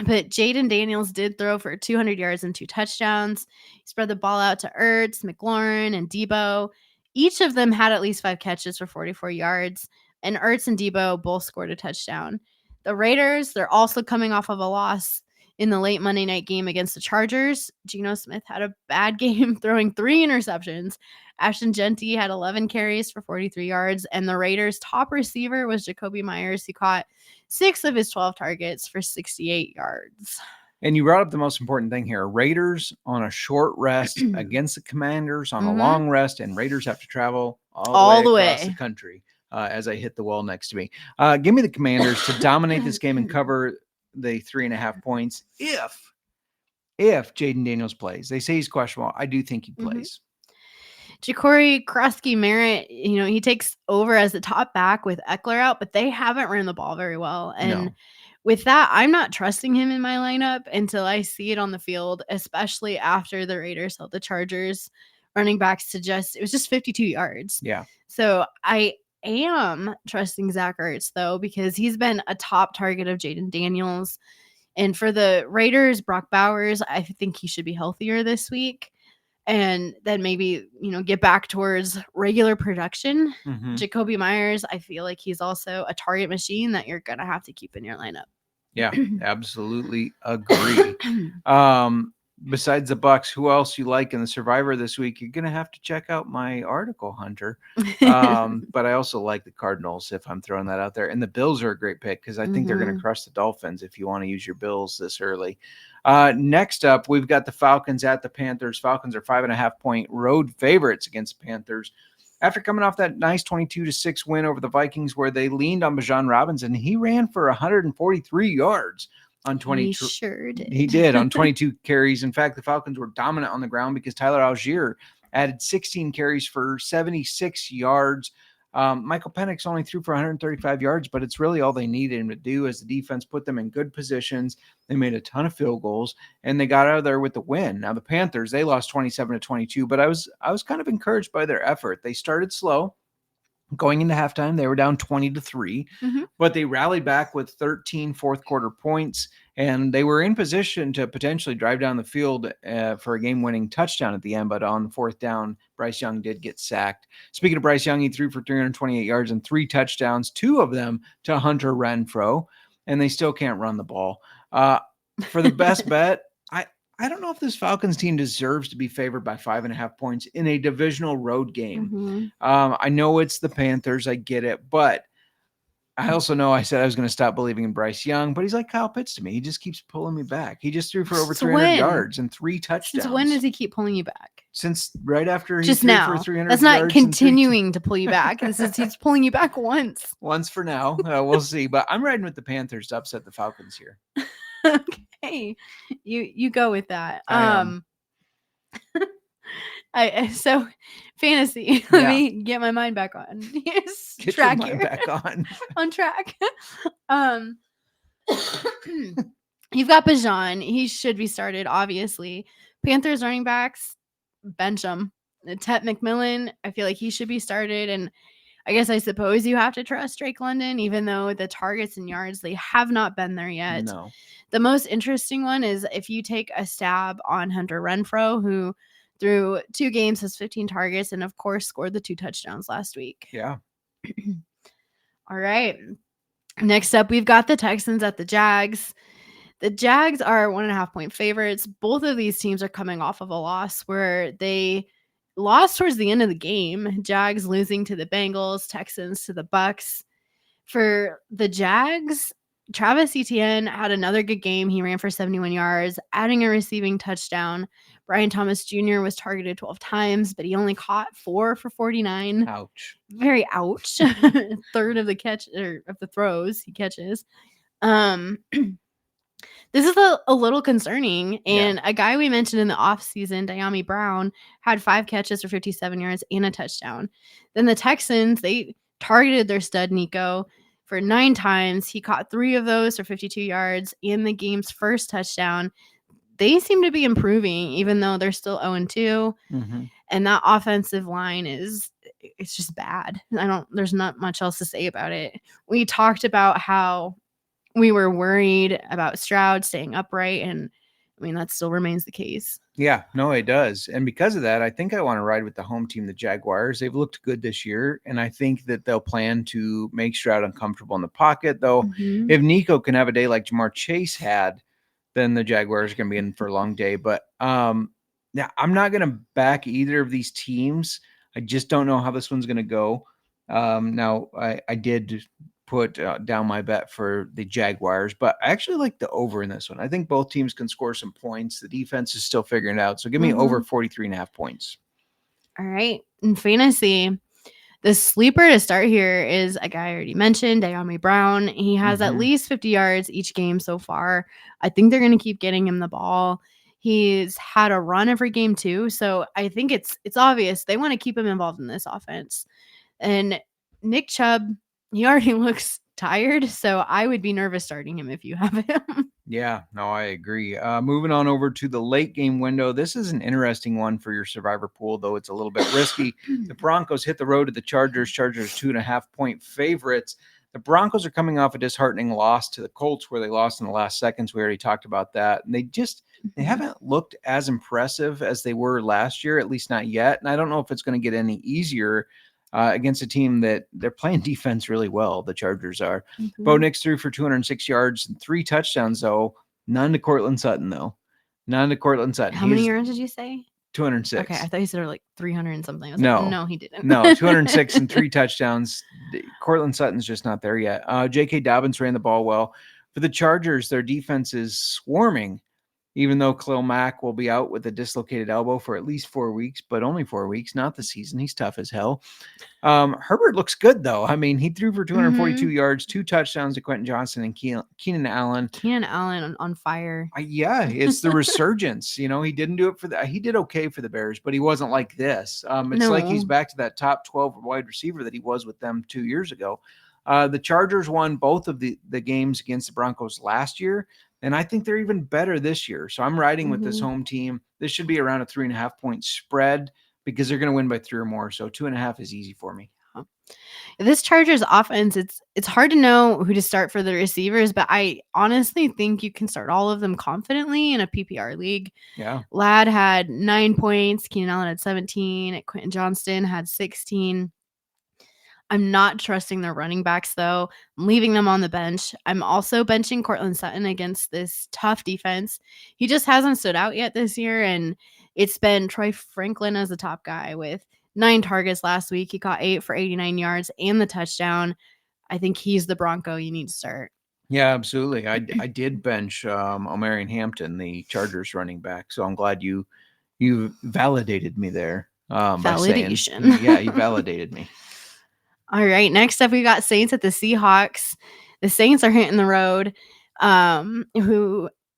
but Jaden Daniels did throw for 200 yards and 2 touchdowns. He spread the ball out to Ertz, McLaurin, and Debo. Each of them had at least 5 catches for 44 yards, and Ertz and Debo both scored a touchdown. The Raiders, they're also coming off of a loss in the late Monday night game against the Chargers. Geno Smith had a bad game throwing 3 interceptions. Ashton Genty had 11 carries for 43 yards, and the Raiders' top receiver was Jacoby Myers, who caught 6 of his 12 targets for 68 yards. And you brought up the most important thing here. Raiders on a short rest against the Commanders on a long rest, and Raiders have to travel all the way across the country as I hit the wall next to me. Give me the Commanders to dominate this game and cover the 3.5 points if Jaden Daniels plays. They say he's questionable. I do think he plays. Ja'Cory Krosky-Merritt, he takes over as the top back with Eckler out, but they haven't run the ball very well. And with that, I'm not trusting him in my lineup until I see it on the field, especially after the Raiders held the Chargers running backs to it was just 52 yards. Yeah. So I am trusting Zach Ertz, though, because he's been a top target of Jaden Daniels. And for the Raiders, Brock Bowers, I think he should be healthier this week. And then maybe, get back towards regular production. Jacoby Myers, I feel like he's also a target machine that you're going to have to keep in your lineup. Yeah, absolutely agree. Besides the Bucs, who else you like in the Survivor this week? You're going to have to check out my article, Hunter. But I also like the Cardinals, if I'm throwing that out there. And the Bills are a great pick because I think they're going to crush the Dolphins if you want to use your Bills this early. Next up, we've got the Falcons at the Panthers. Falcons are 5.5-point road favorites against the Panthers. After coming off that nice 22-6 win over the Vikings where they leaned on Bijan Robinson, he ran for 143 yards. On 20, he sure did. He did on 22 carries. In fact, the Falcons were dominant on the ground because Tyler Algier added 16 carries for 76 yards. Michael Penix only threw for 135 yards, but it's really all they needed him to do as the defense put them in good positions. They made a ton of field goals, and they got out of there with the win. Now, the Panthers, they lost 27-22, but I was kind of encouraged by their effort. They started slow. Going into halftime, they were down 20-3, but they rallied back with 13 fourth-quarter points, and they were in position to potentially drive down the field for a game-winning touchdown at the end, but on 4th down, Bryce Young did get sacked. Speaking of Bryce Young, he threw for 328 yards and 3 touchdowns, 2 of them to Hunter Renfrow, and they still can't run the ball. For the best bet, I don't know if this Falcons team deserves to be favored by 5.5 points in a divisional road game. I know it's the Panthers. I get it. But I also know I said I was going to stop believing in Bryce Young, but he's like Kyle Pitts to me. He just keeps pulling me back. He just threw for over 300 yards and 3 touchdowns. Since when does he keep pulling you back? Since right after he just threw now. For 300 That's not continuing to pull you back. He's pulling you back once. Once for now. We'll see. But I'm riding with the Panthers to upset the Falcons here. Okay, you go with that. So fantasy. Let me get my mind back on. Yes, get track your mind back on. On track. You've got Bijan. He should be started. Obviously, Panthers running backs, bench him. Tet McMillan. I feel like he should be started, and I suppose you have to trust Drake London, even though the targets and yards, they have not been there yet. No. The most interesting one is if you take a stab on Hunter Renfrow, who through 2 games has 15 targets and, of course, scored the 2 touchdowns last week. Yeah. All right. Next up, we've got the Texans at the Jags. The Jags are 1.5-point favorites. Both of these teams are coming off of a loss where they lost towards the end of the game. Jags losing to the Bengals, Texans to the Bucs. For the Jags, Travis Etienne had another good game. He ran for 71 yards, adding a receiving touchdown. Brian Thomas Jr. was targeted 12 times, but he only caught 4 for 49. Ouch. Very ouch. Third of the catch or of the throws he catches. This is a little concerning. And a guy we mentioned in the offseason, Diami Brown, had 5 catches for 57 yards and a touchdown. Then the Texans, they targeted their stud Nico for 9 times. He caught 3 of those for 52 yards and the game's first touchdown. they seem to be improving, even though they're still 0-2. Mm-hmm. And that offensive line it's just bad. There's not much else to say about it. We talked about how we were worried about Stroud staying upright, and I mean, that still remains the case. Yeah, no, it does. And because of that, I think I want to ride with the home team, the Jaguars. They've looked good this year, and I think that they'll plan to make Stroud uncomfortable in the pocket, though. Mm-hmm. If Nico can have a day like Jamar Chase had, then the Jaguars are going to be in for a long day. But yeah, I'm not going to back either of these teams. I just don't know how this one's going to go. Now, I did put down my bet for the Jaguars, but I actually like the over in this one. I think both teams can score some points. The defense is still figuring it out. So give me over 43.5 points. All right. In fantasy, the sleeper to start here is a guy I already mentioned, Diami Brown. He has at least 50 yards each game so far. I think they're going to keep getting him the ball. He's had a run every game too. So I think it's obvious they want to keep him involved in this offense. And Nick Chubb, he already looks tired, so I would be nervous starting him if you have him. Yeah, no, I agree. Moving on over to the late game window. This is an interesting one for your survivor pool, though it's a little bit risky. The Broncos hit the road to the Chargers. Chargers 2.5-point favorites. The Broncos are coming off a disheartening loss to the Colts, where they lost in the last seconds. We already talked about that. And they haven't looked as impressive as they were last year, at least not yet. And I don't know if it's going to get any easier against a team that they're playing defense really well. The Chargers are. Bo Nix threw for 206 yards and 3 touchdowns, though. None to Cortland Sutton, though. None to Cortland Sutton. How many yards did you say? 206. Okay, I thought you said like 300 and something. I was no, like, no, he didn't. No, 206 and 3 touchdowns. Cortland Sutton's just not there yet. J.K. Dobbins ran the ball well. For the Chargers, their defense is swarming, even though Khalil Mack will be out with a dislocated elbow for at least 4 weeks, but only 4 weeks, not the season. He's tough as hell. Herbert looks good, though. I mean, he threw for 242 yards, 2 touchdowns to Quentin Johnson and Keenan Allen. Keenan Allen on fire. Yeah, it's the resurgence. You know, he didn't do it he did okay for the Bears, but he wasn't like this. It's like he's back to that top 12 wide receiver that he was with them 2 years ago. The Chargers won both of the games against the Broncos last year, and I think they're even better this year. So I'm riding with this home team. This should be around a 3.5-point spread because they're going to win by 3 or more. So 2.5 is easy for me. This Chargers offense, it's hard to know who to start for the receivers, but I honestly think you can start all of them confidently in a PPR league. Yeah. Ladd had 9 points. Keenan Allen had 17. Quentin Johnston had 16. I'm not trusting their running backs, though. I'm leaving them on the bench. I'm also benching Cortland Sutton against this tough defense. He just hasn't stood out yet this year, and it's been Troy Franklin as the top guy with 9 targets last week. He caught 8 for 89 yards and the touchdown. I think he's the Bronco you need to start. Yeah, absolutely. I did bench Omarion Hampton, the Chargers running back, so I'm glad you validated me there. Validation. Yeah, you validated me. All right. Next up, we got Saints at the Seahawks. The Saints are hitting the road. The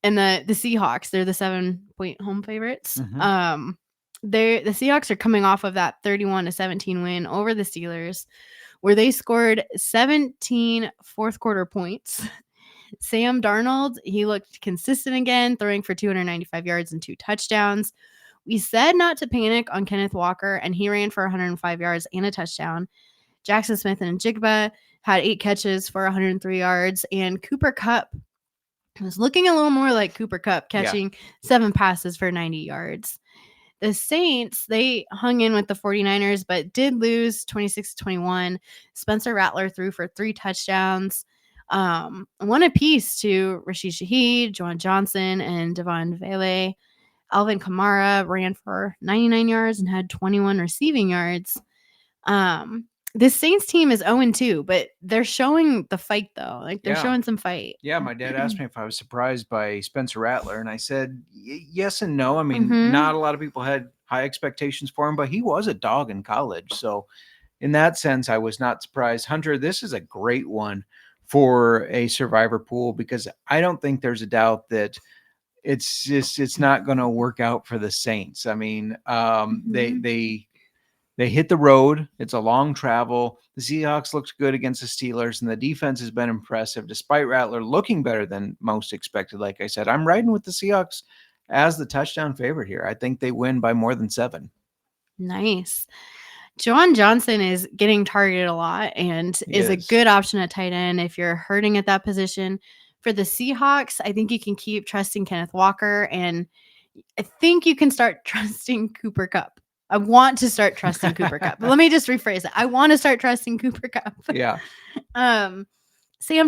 Seahawks, they're the 7-point home favorites. The Seahawks are coming off of that 31-17 win over the Steelers, where they scored 17 fourth quarter points. Sam Darnold, he looked consistent again, throwing for 295 yards and 2 touchdowns. We said not to panic on Kenneth Walker, and he ran for 105 yards and a touchdown. Jackson Smith and Jigba had 8 catches for 103 yards, and Cooper Kupp was looking a little more like Cooper Kupp, catching 7 passes for 90 yards. The Saints, they hung in with the 49ers, but did lose 26-21. Spencer Rattler threw for 3 touchdowns, 1 apiece to Rashid Shaheed, Juwan Johnson, and Devon Vele. Alvin Kamara ran for 99 yards and had 21 receiving yards. This Saints team is 0-2, but they're showing the fight, though. Like, they're showing some fight. Yeah, my dad asked me if I was surprised by Spencer Rattler, and I said yes and no. I mean, not a lot of people had high expectations for him, but he was a dog in college. So in that sense, I was not surprised. Hunter, this is a great one for a survivor pool because I don't think there's a doubt that it's not going to work out for the Saints. I mean, They hit the road. It's a long travel. The Seahawks looked good against the Steelers, and the defense has been impressive, despite Rattler looking better than most expected. Like I said, I'm riding with the Seahawks as the touchdown favorite here. I think they win by more than 7. Nice. Juwan Johnson is getting targeted a lot and is a good option at tight end if you're hurting at that position. For the Seahawks, I think you can keep trusting Kenneth Walker, and I think you can start trusting Cooper Kupp. I want to start trusting Cooper Kupp. But let me just rephrase it. I want to start trusting Cooper Kupp. Yeah. Sam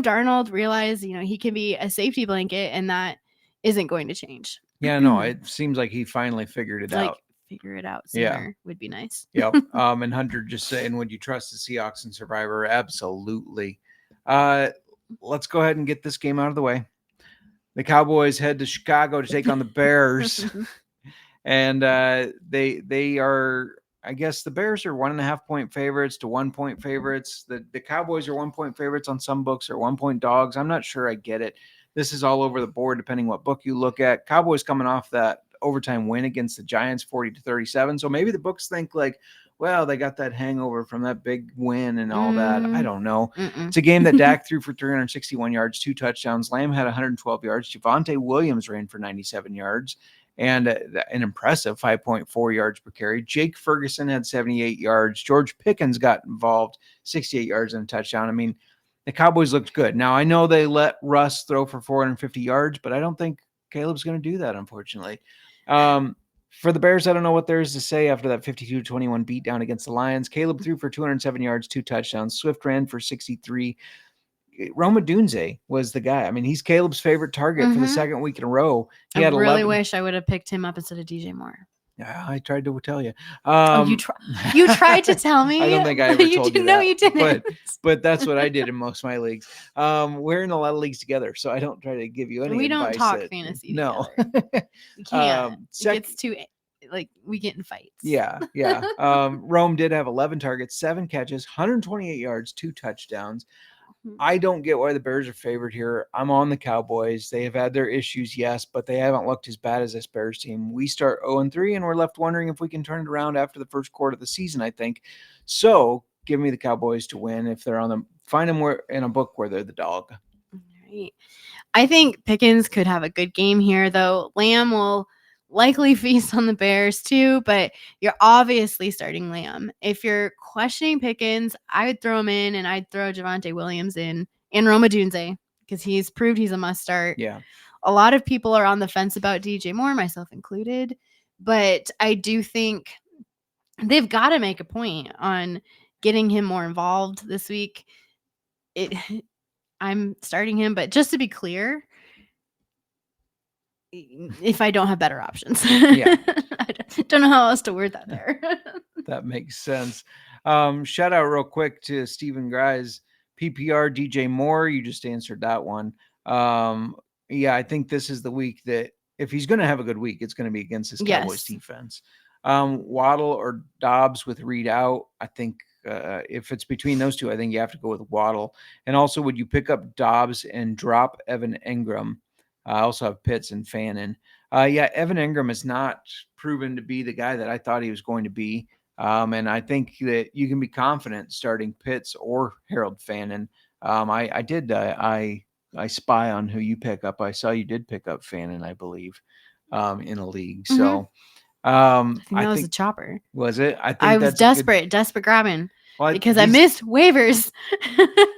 Darnold realized, he can be a safety blanket, and that isn't going to change. Yeah, no, it seems like he finally figured it out. Figure it out sooner would be nice. Yep. And Hunter just saying, would you trust the Seahawks and Survivor? Absolutely. Let's go ahead and get this game out of the way. The Cowboys head to Chicago to take on the Bears. And they are, I guess the Bears are 1.5 point favorites to 1 point favorites. The Cowboys are 1 point favorites on some books, or 1 point dogs. I'm not sure I get it. This is all over the board, depending what book you look at. Cowboys coming off that overtime win against the Giants, 40-37. So maybe the books think like, well, they got that hangover from that big win and all that. I don't know. It's a game that Dak threw for 361 yards, 2 touchdowns. Lamb had 112 yards. Javonte Williams ran for 97 yards and an impressive 5.4 yards per carry. Jake Ferguson had 78 yards. George Pickens got involved, 68 yards and a touchdown. I mean, the Cowboys looked good. Now, I know they let Russ throw for 450 yards, but I don't think Caleb's going to do that, unfortunately. For the Bears, I don't know what there is to say after that 52-21 beatdown against the Lions. Caleb threw for 207 yards, 2 touchdowns. Swift ran for 63. Roma Dunze was the guy. I mean, he's Caleb's favorite target for the second week in a row. I really wish I would have picked him up instead of DJ Moore. Yeah, I tried to tell you. You tried to tell me? I don't think I ever told you that. No, you didn't. But that's what I did in most of my leagues. We're in a lot of leagues together, so I don't try to give you any We advice. don't talk fantasy No. We can't. It gets too, we get in fights. Yeah. Rome did have 11 targets, 7 catches, 128 yards, 2 touchdowns. I don't get why the Bears are favored here. I'm on the Cowboys. They have had their issues, yes, but they haven't looked as bad as this Bears team. We start 0-3, and we're left wondering if we can turn it around after the first quarter of the season, I think. So give me the Cowboys to win if they're on them. Find them in a book where they're the dog. All right. I think Pickens could have a good game here, though. Lamb will likely feast on the Bears too, but you're obviously starting Lamb. If you're questioning Pickens, I would throw him in, and I'd throw Javonte Williams in and Roma Dunze because he's proved he's a must start. Yeah. A lot of people are on the fence about DJ Moore, myself included, but I do think they've got to make a point on getting him more involved this week. I'm starting him, but just to be clear, if I don't have better options. Yeah. I don't know how else to word that there. That makes sense. Shout out real quick to Stephen Grise, PPR DJ Moore. You just answered that one. Yeah, I think this is the week that if he's going to have a good week, it's going to be against his Cowboys defense. Waddle or Dobbs with Reed out. I think if it's between those two, I think you have to go with Waddle. And also, would you pick up Dobbs and drop Evan Engram? I also have Pitts and Fannin. Evan Engram has not proven to be the guy that I thought he was going to be. And I think that you can be confident starting Pitts or Harold Fannin. I spy on who you pick up. I saw you did pick up Fannin, I believe, in a league. So I think that was a chopper. Was it? I was desperate grabbing. Well, because I missed waivers.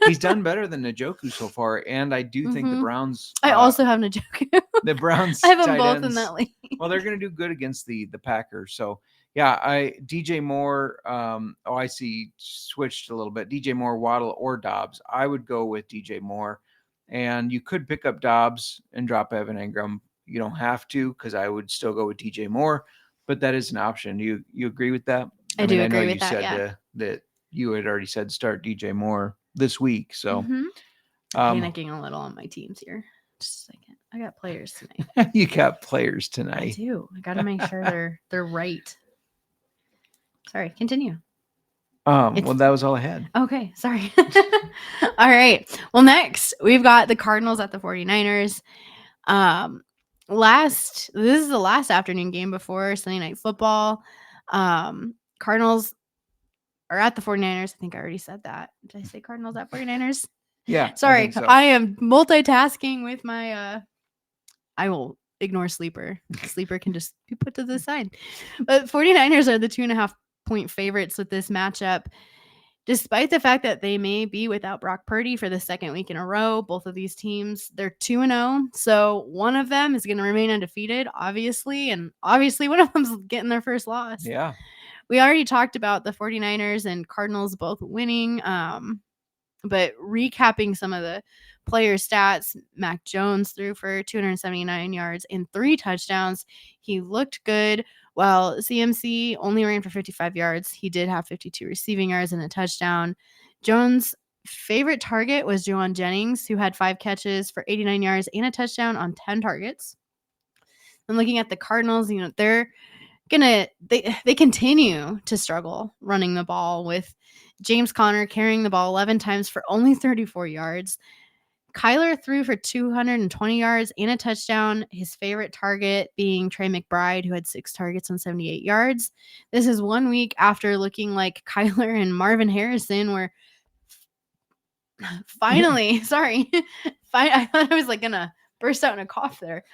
He's done better than Njoku so far, and I do think the Browns. I also have Njoku. The Browns. I have them both in that league. Well, they're going to do good against the Packers. So yeah, DJ Moore. I see switched a little bit. DJ Moore, Waddle, or Dobbs. I would go with DJ Moore, and you could pick up Dobbs and drop Evan Engram. You don't have to, because I would still go with DJ Moore, but that is an option. You agree with that? I do agree with that. Yeah. That you had already said start DJ Moore this week. So panicking a little on my teams here. Just a second. I got players tonight. You got players tonight. I do. I got to make sure they're right. Sorry, continue. Well, that was all I had. Okay, sorry. All right. Well, next we've got the Cardinals at the 49ers. This is the last afternoon game before Sunday Night Football. Cardinals are at the 49ers. I think I already said that. Did I say Cardinals at 49ers? Yeah. Sorry. I am multitasking with my I will ignore Sleeper. Sleeper can just be put to the side. But 49ers are the 2.5-point favorites with this matchup. Despite the fact that they may be without Brock Purdy for the second week in a row, both of these teams, they're 2-0. So one of them is going to remain undefeated, obviously. And obviously one of them's getting their first loss. Yeah. We already talked about the 49ers and Cardinals both winning. But recapping some of the player stats, Mac Jones threw for 279 yards and 3 touchdowns. He looked good. While CMC only ran for 55 yards, he did have 52 receiving yards and a touchdown. Jones' favorite target was Juwan Jennings, who had 5 catches for 89 yards and a touchdown on 10 targets. And looking at the Cardinals, they continue to struggle running the ball, with James Conner carrying the ball 11 times for only 34 yards. Kyler threw for 220 yards and a touchdown, his favorite target being Trey McBride, who had 6 targets on 78 yards. This is 1 week after looking like Kyler and Marvin Harrison were finally, sorry, I thought I was going to burst out in a cough there.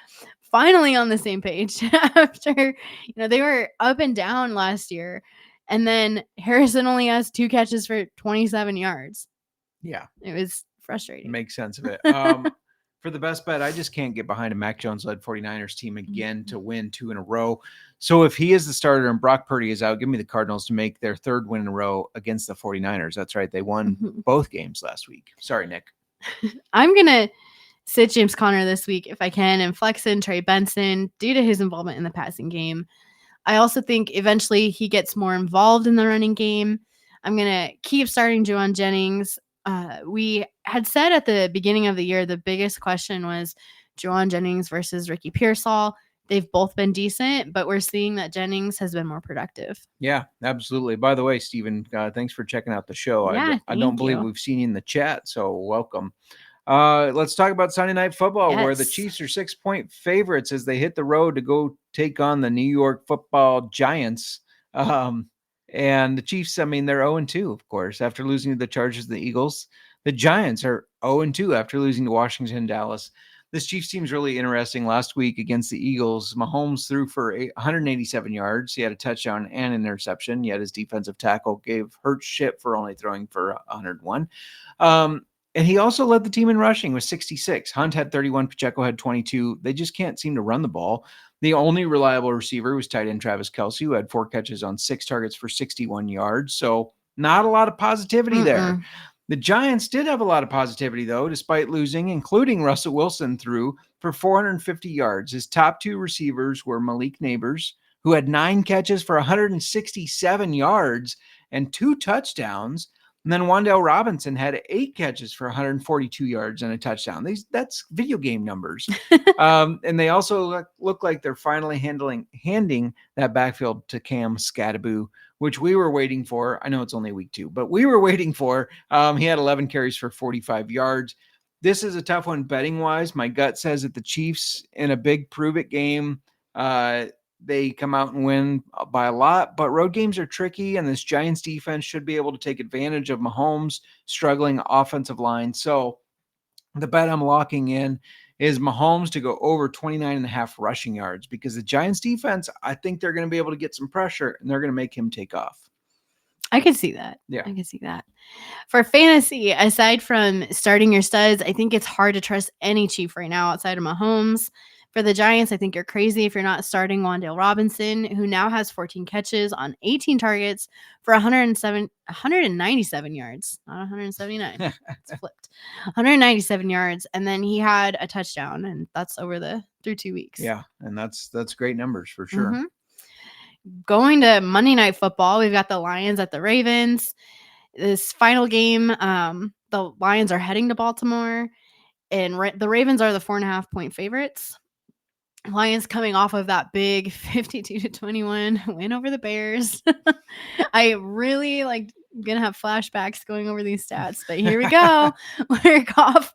Finally on the same page after, they were up and down last year. And then Harrison only has 2 catches for 27 yards. Yeah. It was frustrating. Makes sense of it. For the best bet, I just can't get behind a Mac Jones-led 49ers team again to win 2 in a row. So if he is the starter and Brock Purdy is out, give me the Cardinals to make their 3rd win in a row against the 49ers. That's right. They won both games last week. Sorry, Nick. I'm going to sit James Conner this week if I can and flex in Trey Benson due to his involvement in the passing game. I also think eventually he gets more involved in the running game. I'm going to keep starting Juwan Jennings. We had said at the beginning of the year, the biggest question was Juwan Jennings versus Ricky Pearsall. They've both been decent, but we're seeing that Jennings has been more productive. Yeah, absolutely. By the way, Stephen, thanks for checking out the show. Yeah, I don't believe we've seen you in the chat, so welcome. Let's talk about Sunday Night Football, where the Chiefs are 6-point favorites as they hit the road to go take on the New York Football Giants. And the Chiefs, they're 0-2, of course, after losing to the Chargers and the Eagles. The Giants are 0-2 after losing to Washington and Dallas. This Chiefs team's really interesting. Last week against the Eagles, Mahomes threw for 187 yards. He had a touchdown and an interception, yet his defensive tackle gave Ertz shit for only throwing for 101. And he also led the team in rushing with 66. Hunt had 31. Pacheco had 22. They just can't seem to run the ball. The only reliable receiver was tight end Travis Kelce, who had 4 catches on 6 targets for 61 yards. So not a lot of positivity there. The Giants did have a lot of positivity, though, despite losing, including Russell Wilson threw for 450 yards. His top 2 receivers were Malik Neighbors, who had 9 catches for 167 yards and 2 touchdowns. And then Wan'Dale Robinson had 8 catches for 142 yards and a touchdown. That's video game numbers. And they also look like they're finally handing that backfield to Cam Skattebo, which we were waiting for. I know it's only week 2, but we were waiting for. He had 11 carries for 45 yards. This is a tough one betting-wise. My gut says that the Chiefs, in a big prove-it game, they come out and win by a lot, but road games are tricky, and this Giants defense should be able to take advantage of Mahomes' struggling offensive line. So the bet I'm locking in is Mahomes to go over 29.5 rushing yards, because the Giants defense, I think they're going to be able to get some pressure, and they're going to make him take off. I can see that. Yeah. I can see that. For fantasy, aside from starting your studs, I think it's hard to trust any Chief right now outside of Mahomes. For the Giants, I think you're crazy if you're not starting Wan'Dale Robinson, who now has 14 catches on 18 targets for 197 yards, not 179. It's flipped. 197 yards, and then he had a touchdown, and that's through 2 weeks. Yeah, and that's great numbers for sure. Mm-hmm. Going to Monday Night Football, we've got the Lions at the Ravens. This final game, the Lions are heading to Baltimore, and the Ravens are the 4.5-point favorites. Lions coming off of that big 52-21 win over the Bears. I really gonna have flashbacks going over these stats, but here we go. Where Goff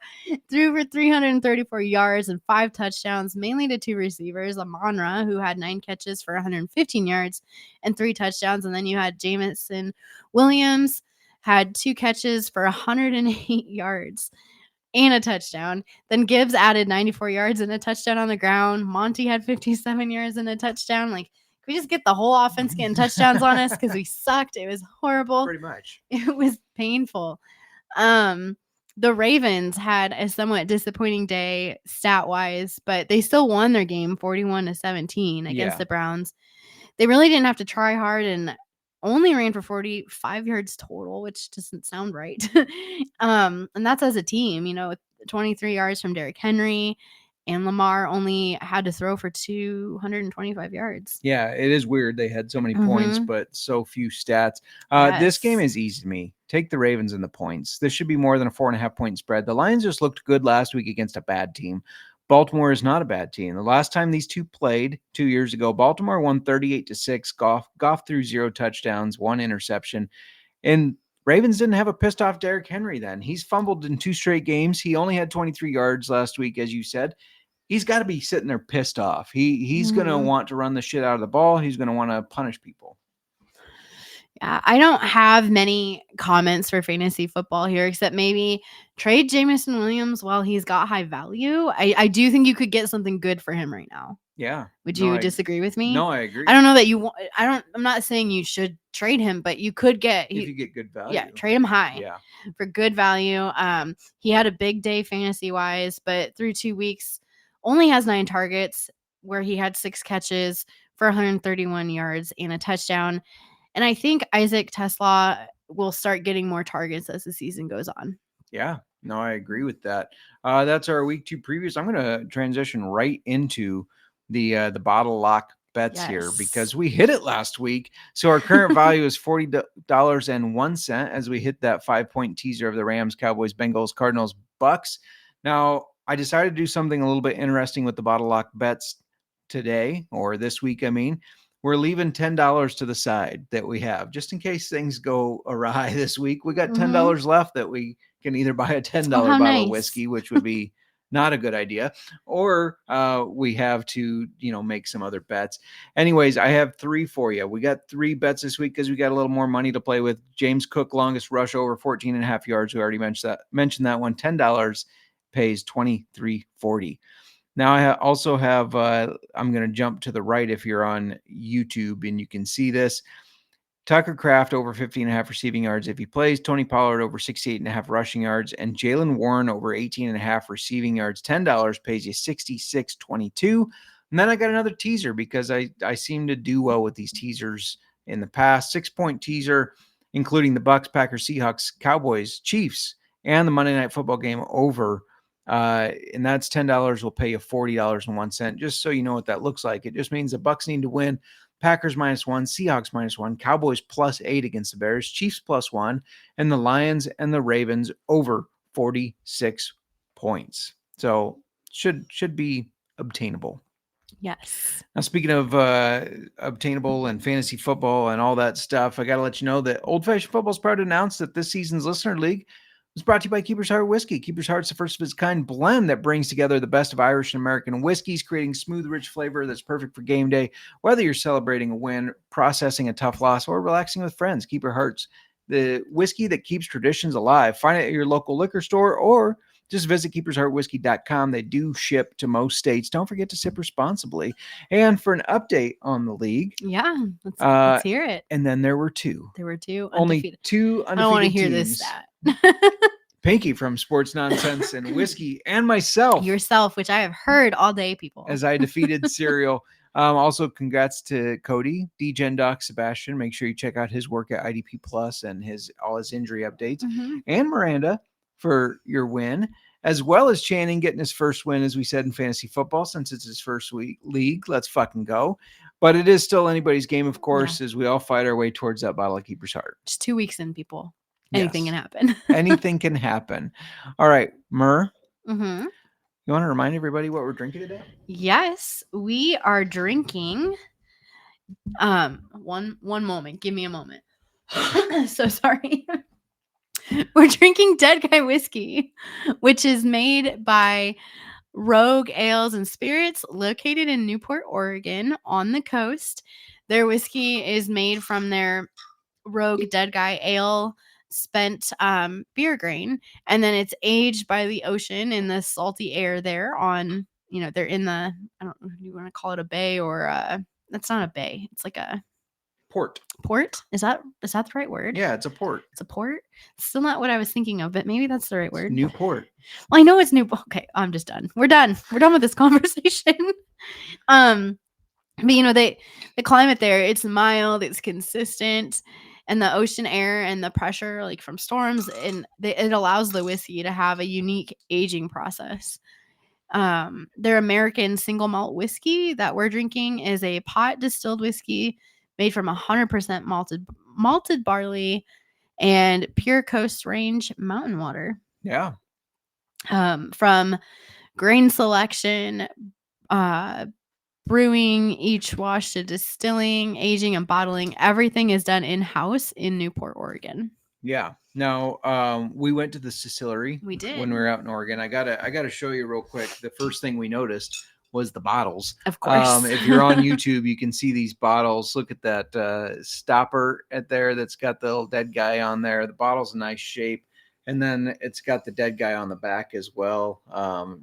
threw for 334 yards and 5 touchdowns, mainly to 2 receivers, Amon-Ra, who had 9 catches for 115 yards and 3 touchdowns, and then you had Jameson Williams had 2 catches for 108 yards. and a touchdown. Then Gibbs added 94 yards and a touchdown on the ground. Monty had 57 yards and a touchdown. Like, can we just get the whole offense getting touchdowns on us? Because we sucked. It was horrible. Pretty much. It was painful. The Ravens had a somewhat disappointing day stat-wise, but they still won their game 41-17 against the Browns. They really didn't have to try hard and only ran for 45 yards total, which doesn't sound right. And that's as a team, with 23 yards from Derrick Henry, and Lamar only had to throw for 225 yards. Yeah, it is weird. They had so many points, but so few stats. Yes. This game is easy to me. Take the Ravens and the points. This should be more than a 4.5-point spread. The Lions just looked good last week against a bad team. Baltimore is not a bad team. The last time these two played 2 years ago, Baltimore won 38-6. Goff threw 0 touchdowns, 1 interception. And Ravens didn't have a pissed off Derrick Henry then. He's fumbled in 2 straight games. He only had 23 yards last week, as you said. He's got to be sitting there pissed off. He's going to want to run the shit out of the ball. He's going to want to punish people. Yeah, I don't have many comments for fantasy football here, except maybe trade Jameson Williams while he's got high value. I do think you could get something good for him right now. Yeah. Would you disagree with me? No, I agree. I don't know that you want. I'm not saying you should trade him, but you could get if you get good value. Yeah, trade him high. Yeah. For good value. He had a big day fantasy wise, but through 2 weeks only has 9 targets, where he had 6 catches for 131 yards and a touchdown. And I think Isaac Tesla will start getting more targets as the season goes on. Yeah, no, I agree with that. That's our week 2 previews. I'm going to transition right into the bottle lock bets here, because we hit it last week. So our current value is $40.01 as we hit that 5-point teaser of the Rams, Cowboys, Bengals, Cardinals, Bucks. Now, I decided to do something a little bit interesting with the bottle lock bets today, or this week, I mean. We're leaving $10 to the side that we have, just in case things go awry this week. We got $10 left that we can either buy a $10 bottle of whiskey, which would be not a good idea, or we have to, make some other bets. Anyways, I have 3 for you. We got 3 bets this week because we got a little more money to play with. James Cook, longest rush over 14.5 yards. We already mentioned that one. $10 pays $23.40. Now I also have, I'm going to jump to the right if you're on YouTube and you can see this. Tucker Kraft over 50.5 receiving yards if he plays. Tony Pollard over 68.5 rushing yards. And Jaylen Warren over 18.5 receiving yards. $10 pays you $66.22. And then I got another teaser because I seem to do well with these teasers in the past. 6-point teaser, including the Bucks, Packers, Seahawks, Cowboys, Chiefs, and the Monday Night Football game over. And that's $10 will pay you $40.01. Just so you know what that looks like. It just means the Bucks need to win. Packers -1, Seahawks -1, Cowboys +8 against the Bears, Chiefs +1, and the Lions and the Ravens over 46 points. So should be obtainable. Yes. Now, speaking of obtainable and fantasy football and all that stuff, I got to let you know that Old Fashioned Football is proud to announce that this season's Listener League was brought to you by Keeper's Heart Whiskey. Keeper's Heart's the first of its kind blend that brings together the best of Irish and American whiskeys, creating smooth, rich flavor that's perfect for game day. Whether you're celebrating a win, processing a tough loss, or relaxing with friends, Keeper's Heart's the whiskey that keeps traditions alive. Find it at your local liquor store or just visit keepersheartwhiskey.com. They do ship to most states. Don't forget to sip responsibly. And for an update on the league. Yeah, let's hear it. And then there were 2. There were 2. Only 2 undefeated I don't want to hear teams. this stat. Pinky from Sports Nonsense and Whiskey and myself. Yourself, which I have heard all day, people. As I defeated Serial. Also, congrats to Cody, DGen Doc Sebastian. Make sure you check out his work at IDP Plus and all his injury updates. And Miranda for your win, as well as Channing getting his first win, as we said, in fantasy football, since it's his first league. Let's fucking go. But it is still anybody's game, of course, as we all fight our way towards that bottle of Keeper's Heart. Just 2 weeks in, people. Anything can happen. Anything can happen. All right, Mir. You want to remind everybody what we're drinking today? Yes, we are drinking. One moment. Give me a moment. So sorry. We're drinking Dead Guy Whiskey, which is made by Rogue Ales and Spirits, located in Newport, Oregon, on the coast. Their whiskey is made from their Rogue Dead Guy Ale spent beer grain, and then it's aged by the ocean in the salty air there on, they're in the, I don't know if you want to call it a bay or that's not a bay. It's like a port. Is that the right word? Yeah, it's a port. It's a port. Still not what I was thinking of, but maybe that's the right word. Newport. Well, I know it's new. Okay, I'm just done. We're done with this conversation. But the climate there, it's mild, it's consistent, and the ocean air and the pressure like from storms, and it allows the whiskey to have a unique aging process. Their American single malt whiskey that we're drinking is a pot distilled whiskey made from 100% malted barley and pure Coast Range mountain water. Yeah. From grain selection, brewing, each wash to distilling, aging, and bottling, everything is done in-house in Newport, Oregon. Yeah. Now, we went to the distillery. We did. When we were out in Oregon. I gotta show you real quick. The first thing we noticed was the bottles. Of course. If you're on YouTube, you can see these bottles. Look at that stopper at there that's got the little dead guy on there. The bottle's a nice shape. And then it's got the dead guy on the back as well,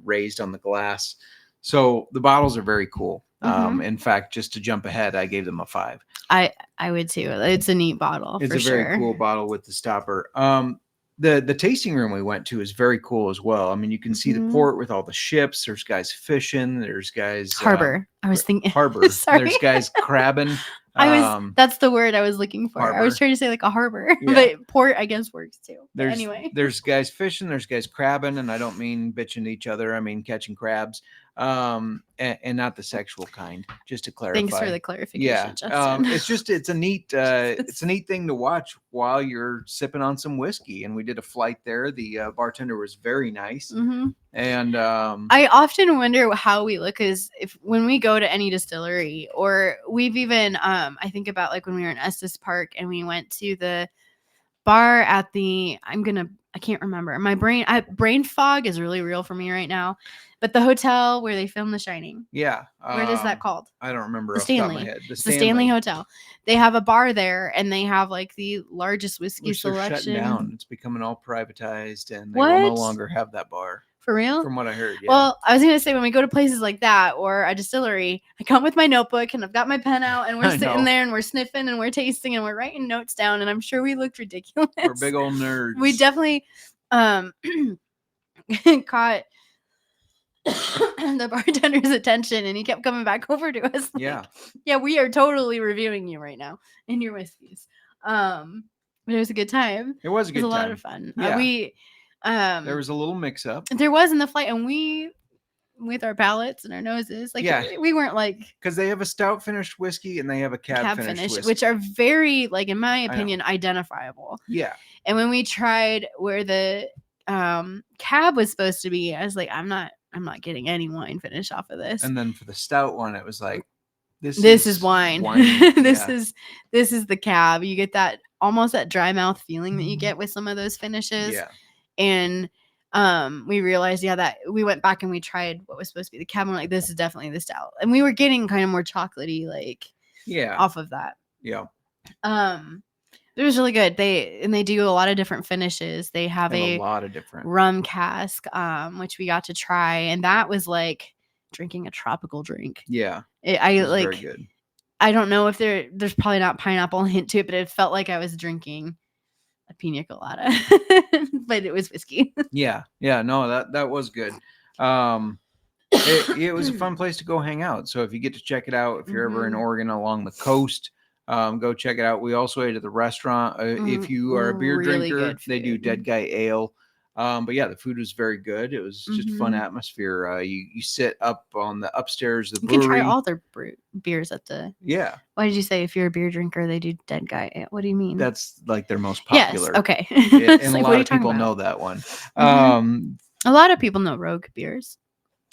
raised on the glass. So the bottles are very cool. In fact, just to jump ahead, I gave them a 5. I would too. It's a neat bottle. It's for a very sure. cool bottle with the stopper. The tasting room we went to is very cool as well. I mean, you can see the port with all the ships. There's guys fishing. There's guys harbor. I was thinking harbor. Sorry. There's guys crabbing. That's the word I was looking for. Harbor. I was trying to say like a harbor, Yeah. but port I guess works too. Anyway, there's guys fishing. There's guys crabbing, and I don't mean bitching to each other. I mean catching crabs, and not the sexual kind. Just to clarify. Thanks for the clarification. Yeah, Justin. it's a neat thing to watch while you're sipping on some whiskey. And we did a flight there. The bartender was very nice, and I often wonder how we look, because when we go to any distillery, or we've even I think about like when we were in Estes Park and we went to the bar at the I can't remember. My brain fog is really real for me right now. But the hotel where they filmed The Shining. Yeah. What is that called? I don't remember. The off the top of Stanley. my head. The Stanley Hotel. They have a bar there, and they have like the largest whiskey selection. They're shutting down. It's becoming all privatized, and they will no longer have that bar. For real? From what I heard, yeah. Well, I was going to say, when we go to places like that or a distillery, I come with my notebook and I've got my pen out, and we're sitting there and we're sniffing and we're tasting and we're writing notes down, and I'm sure we looked ridiculous. We're big old nerds. We definitely caught the bartender's attention, and he kept coming back over to us. Yeah. Yeah, we are totally reviewing you right now in your whiskeys. But it was a good time. It was a good time. It was a lot of fun. Yeah. There was a little mix up. There was in the flight, and we, with our palates and our noses, like we weren't like, because they have a stout finished whiskey and they have a cab finished whiskey, which are very, like, in my opinion, identifiable. Yeah. And when we tried where the cab was supposed to be, I was like, I'm not getting any wine finish off of this. And then for the stout one, it was like, this is wine. This is the cab. You get that almost that dry mouth feeling that you get with some of those finishes. Yeah. And we realized, that we went back and we tried what was supposed to be the cab, and we're like, this is definitely the stout. And we were getting kind of more chocolatey, like, off of that. Yeah. It was really good. They do a lot of different finishes. They have a lot of different rum cask, which we got to try, and that was like drinking a tropical drink. Yeah. It like very good. I don't know if there's probably not pineapple hint to it, but it felt like I was drinking a pina colada, but it was whiskey. Yeah. No, that was good. It was a fun place to go hang out. So if you get to check it out, if you're ever in Oregon along the coast, go check it out. We also ate at the restaurant. If you are a beer really drinker, they do Dead Guy Ale. But yeah, the food was very good. It was just fun atmosphere. You sit up on the upstairs of the brewery. You can try all their beers at the. Yeah. Why did you say if you're a beer drinker, they do Dead Guy Ale? What do you mean? That's like their most popular. Yes. Okay. And like, a lot of people know that one. A lot of people know Rogue beers.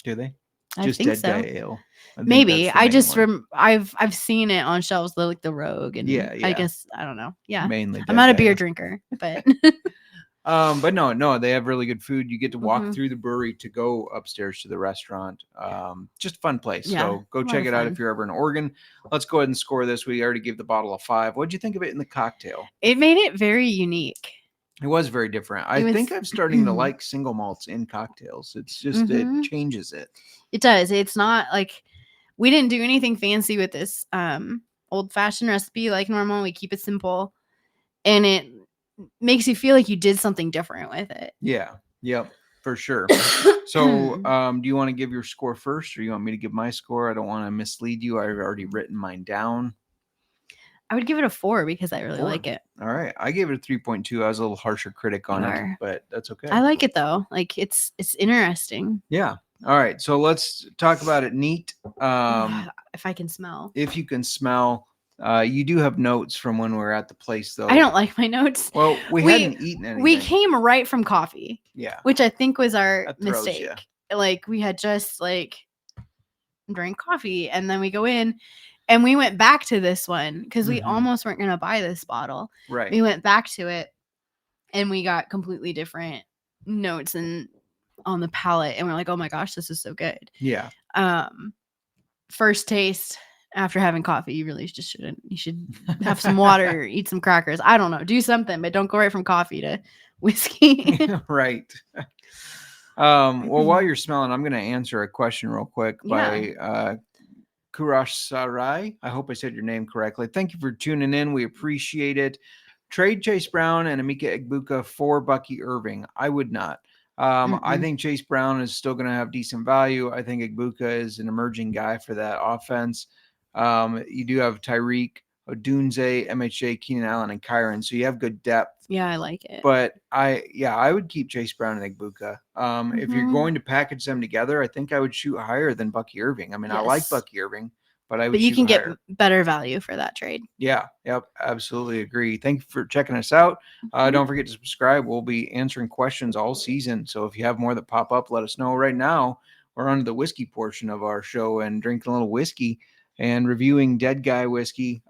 Do they? I just think Dead so. Guy Ale. Maybe I just I've seen it on shelves like the Rogue, and I guess I don't know. Yeah, mainly. I'm not a beer drinker, but but no, they have really good food. You get to walk through the brewery to go upstairs to the restaurant. Just a fun place. Yeah, so go check it out if you're ever in Oregon. Let's go ahead and score this. We already gave the bottle a 5. What'd you think of it in the cocktail? It made it very unique. It was very different. I think I'm starting to like single malts in cocktails. It's just it changes it. It does. It's not like we didn't do anything fancy with this old-fashioned recipe like normal. We keep it simple, and it makes you feel like you did something different with it. Yeah. Yep. For sure. So, do you want to give your score first, or you want me to give my score? I don't want to mislead you. I've already written mine down. I would give it a 4 because I really like it. All right. I gave it a 3.2. I was a little harsher critic on it, but that's okay. I like it though. Like it's interesting. Yeah. All right. So let's talk about it neat. If I can smell. If you can smell. You do have notes from when we were at the place, though. I don't like my notes. Well, we hadn't eaten anything. We came right from coffee. Yeah. Which I think was our mistake. Like, we had just, drank coffee, and then we go in, and we went back to this one, because we almost weren't going to buy this bottle. Right. We went back to it, and we got completely different notes on the palate, and we're like, oh my gosh, this is so good. Yeah. First taste... After having coffee, you really just shouldn't. You should have some water, eat some crackers. I don't know. Do something, but don't go right from coffee to whiskey. Right. Well, while you're smelling, I'm going to answer a question real quick by Kurash Sarai. I hope I said your name correctly. Thank you for tuning in. We appreciate it. Trade Chase Brown and Emeka Egbuka for Bucky Irving. I would not. I think Chase Brown is still going to have decent value. I think Egbuka is an emerging guy for that offense. You do have Tyreek, Odunze, MHJ, Keenan Allen, and Kyron, so you have good depth. Yeah, I like it. But I would keep Chase Brown and Egbuka. If you're going to package them together, I think I would shoot higher than Bucky Irving. I mean, I like Bucky Irving, but I would. But you can higher. Get better value for that trade. Yeah, yep, absolutely agree. Thank you for checking us out. Don't forget to subscribe. We'll be answering questions all season. So if you have more that pop up, let us know. Right now, we're on the whiskey portion of our show and drinking a little whiskey and reviewing Dead Guy whiskey.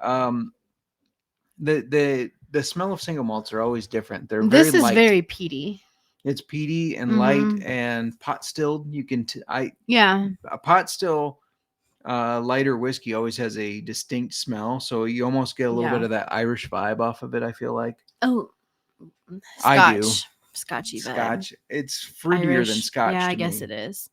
The smell of single malts are always different. They're this very is light. Very peaty. It's peaty and light and pot stilled. You can a pot still lighter whiskey always has a distinct smell, so you almost get a little bit of that Irish vibe off of it. I feel like. Oh, Scotch. I do. Scotchy vibe. Scotch. It's fruitier than Scotch. Yeah, I guess it is.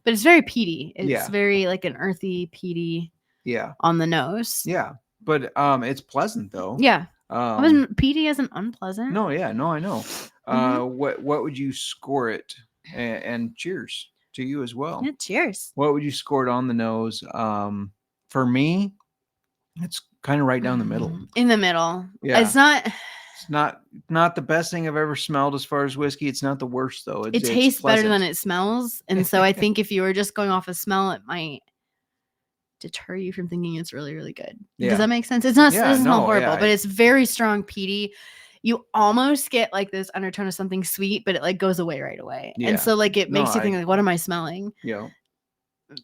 But it's very peaty. It's very like an earthy, peaty. Yeah. On the nose. Yeah. But it's pleasant though. Yeah. Wasn't peaty isn't unpleasant? No, yeah, no, I know. What would you score it? And cheers to you as well. Yeah, cheers. What would you score it on the nose? For me, it's kind of right down the middle. In the middle. Yeah. It's not the best thing I've ever smelled as far as whiskey. It's not the worst though. It tastes better than it smells. And so I think if you were just going off a smell, it might deter you from thinking it's really, really good. Yeah. Does that make sense? It doesn't smell horrible, but it's very strong peaty. You almost get like this undertone of something sweet, but it like goes away right away. Yeah. And so like it makes you think like, what am I smelling? Yeah.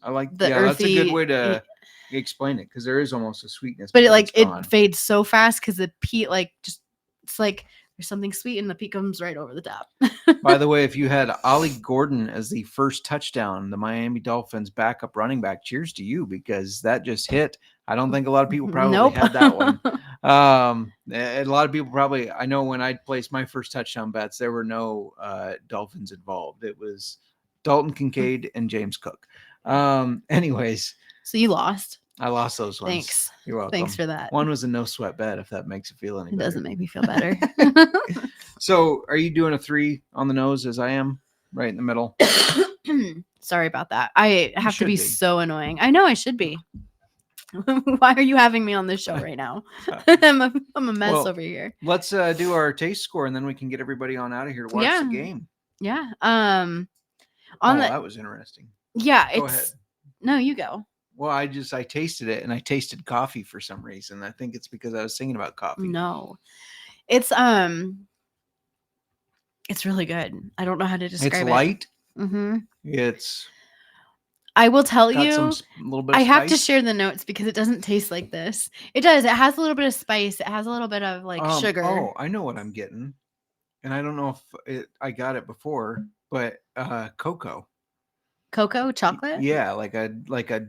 I like the earthy, that's a good way to explain it because there is almost a sweetness. But it fades so fast because the peat it's like there's something sweet and the peat comes right over the top. By the way, if you had Ollie Gordon as the first touchdown, the Miami Dolphins backup running back, cheers to you because that just hit. I don't think a lot of people probably had that one. A lot of people probably, I know when I placed my first touchdown bets, there were no Dolphins involved. It was Dalton Kincaid and James Cook. Anyways. So you lost. I lost those ones. Thanks. You're welcome. Thanks for that. One was a no sweat bet, if that makes you feel any better. It doesn't make me feel better. So are you doing a 3 on the nose as I am? Right in the middle? Sorry about that. I have to be so annoying. I know I should be. Why are you having me on this show right now? I'm a mess over here. Let's do our taste score and then we can get everybody on out of here to watch the game. Yeah. That was interesting. Yeah. Go ahead. No, you go. Well, I tasted it and I tasted coffee for some reason. I think it's because I was thinking about coffee. No, it's really good. I don't know how to describe it. It's light. Mm-hmm. I will tell you, a little bit of I have to spice. share the notes because it doesn't taste like this. It does. It has a little bit of spice. It has a little bit of sugar. Oh, I know what I'm getting. And I don't know if I got it before, but cocoa. Cocoa chocolate? Yeah, like a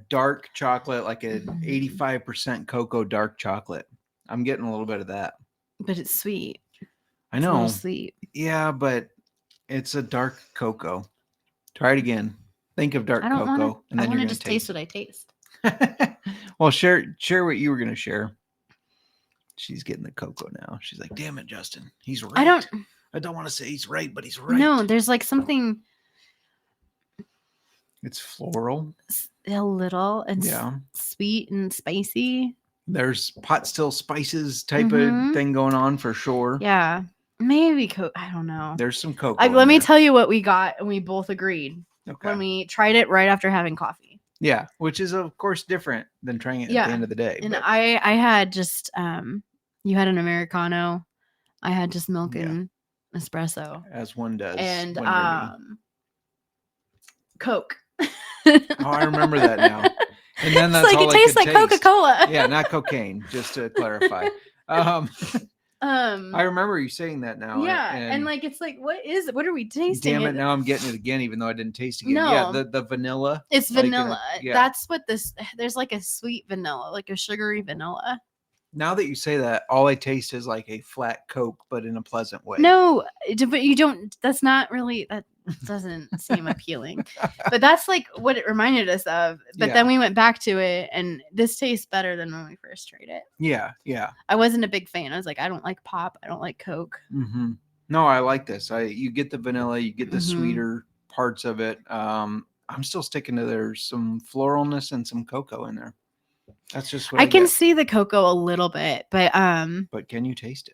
dark chocolate, like a 85% cocoa dark chocolate. I'm getting a little bit of that. But it's sweet. I It's a know. little sweet. Yeah, but it's a dark cocoa. Try it again. Think of dark cocoa, and then you're going to just taste what I taste. Well, share what you were going to share. She's getting the cocoa now. She's like, "Damn it, Justin, he's right." I don't want to say he's right, but he's right. No, there's like something. It's floral. A little and sweet and spicy. There's pot still spices type of thing going on for sure. Yeah. Maybe I don't know. There's some cocoa. Let me tell you what we got, and we both agreed when we tried it right after having coffee. Yeah, which is of course different than trying it at the end of the day. And I had just you had an Americano. I had just milk and espresso. As one does. And Coke. I remember that now. And then that's all it tastes like Coca-Cola. Yeah, not cocaine, just to clarify. I remember you saying that now. Yeah, and like it's like, what are we tasting? Damn it! Now I'm getting it again, even though I didn't taste it again. No. Yeah, the vanilla. It's vanilla. That's what there's like a sweet vanilla, like a sugary vanilla. Now that you say that, all I taste is like a flat Coke, but in a pleasant way. No, but you don't. That's not really. That doesn't seem appealing. But that's like what it reminded us of. But then we went back to it, and this tastes better than when we first tried it. Yeah, yeah. I wasn't a big fan. I was like, I don't like pop. I don't like Coke. Mm-hmm. No, I like this. You get the vanilla, you get the sweeter parts of it. I'm still sticking to there's some floralness and some cocoa in there. That's just what I can see the cocoa a little bit, but can you taste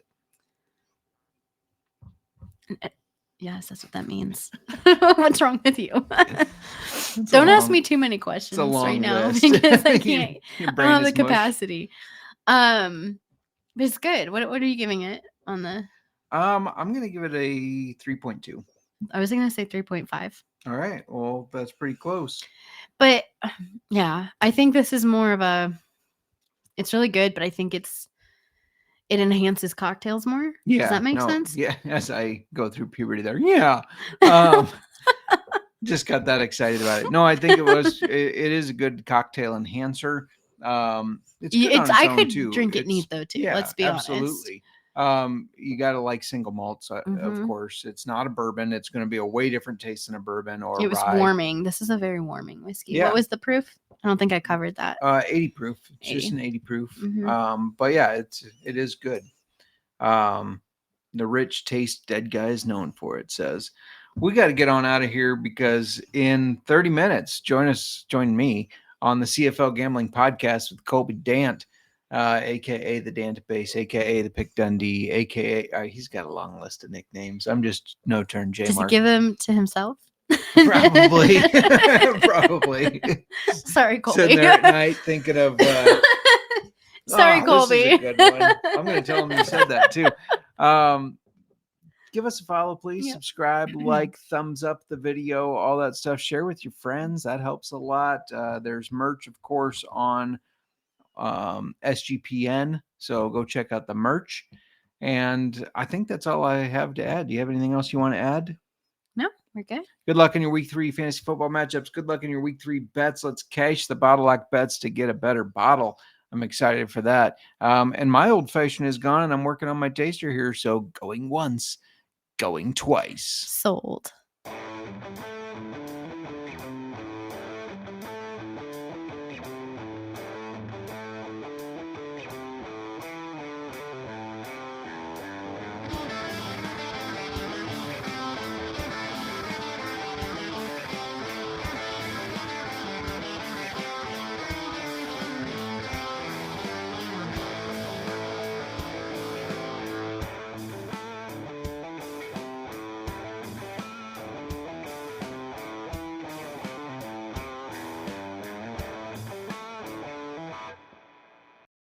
it? Yes, that's what that means. What's wrong with you? Don't ask me too many questions right now because I can't. I don't have the capacity. But it's good. What are you giving it on the? I'm gonna give it a 3.2. I was gonna say 3.5. All right. Well, that's pretty close. But yeah, I think this is more of a. It's really good, but I think it enhances cocktails more. Yeah. Does that make sense? Yeah. As I go through puberty there. Yeah. Just got that excited about it. No, I think it is a good cocktail enhancer. It's good I could drink it neat though too. Yeah, let's be absolutely. honest. You got to like single malts, of course. It's not a bourbon. It's going to be a way different taste than a bourbon or it was rye. Warming. This is a very warming whiskey. Yeah. What was the proof? I don't think I covered that. 80 proof. It's 80. just an 80 proof. But yeah, it is good. The rich taste dead guy is known for, it says. We got to get on out of here because in 30 minutes, join me on the CFL Gambling Podcast with Colby Dant, aka the Dantabase, aka the Pick Dundee, aka he's got a long list of nicknames. I'm just no turn JMark. Does he give them to himself? Probably. Probably. Sorry, Colby. Sitting there at night thinking of sorry, Colby. This is a good one. I'm going to tell him you said that too. Give us a follow, please. Subscribe, like, thumbs up the video, all that stuff. Share with your friends. That helps a lot. There's merch, of course, on SGPN. So go check out the merch. And I think that's all I have to add. Do you have anything else you want to add? No, we're good. Good luck in your week 3 fantasy football matchups. Good luck in your week 3 bets. Let's cash the bottle lock bets to get a better bottle. I'm excited for that. And my old fashioned is gone and I'm working on my taster here. So going once, going twice. Sold.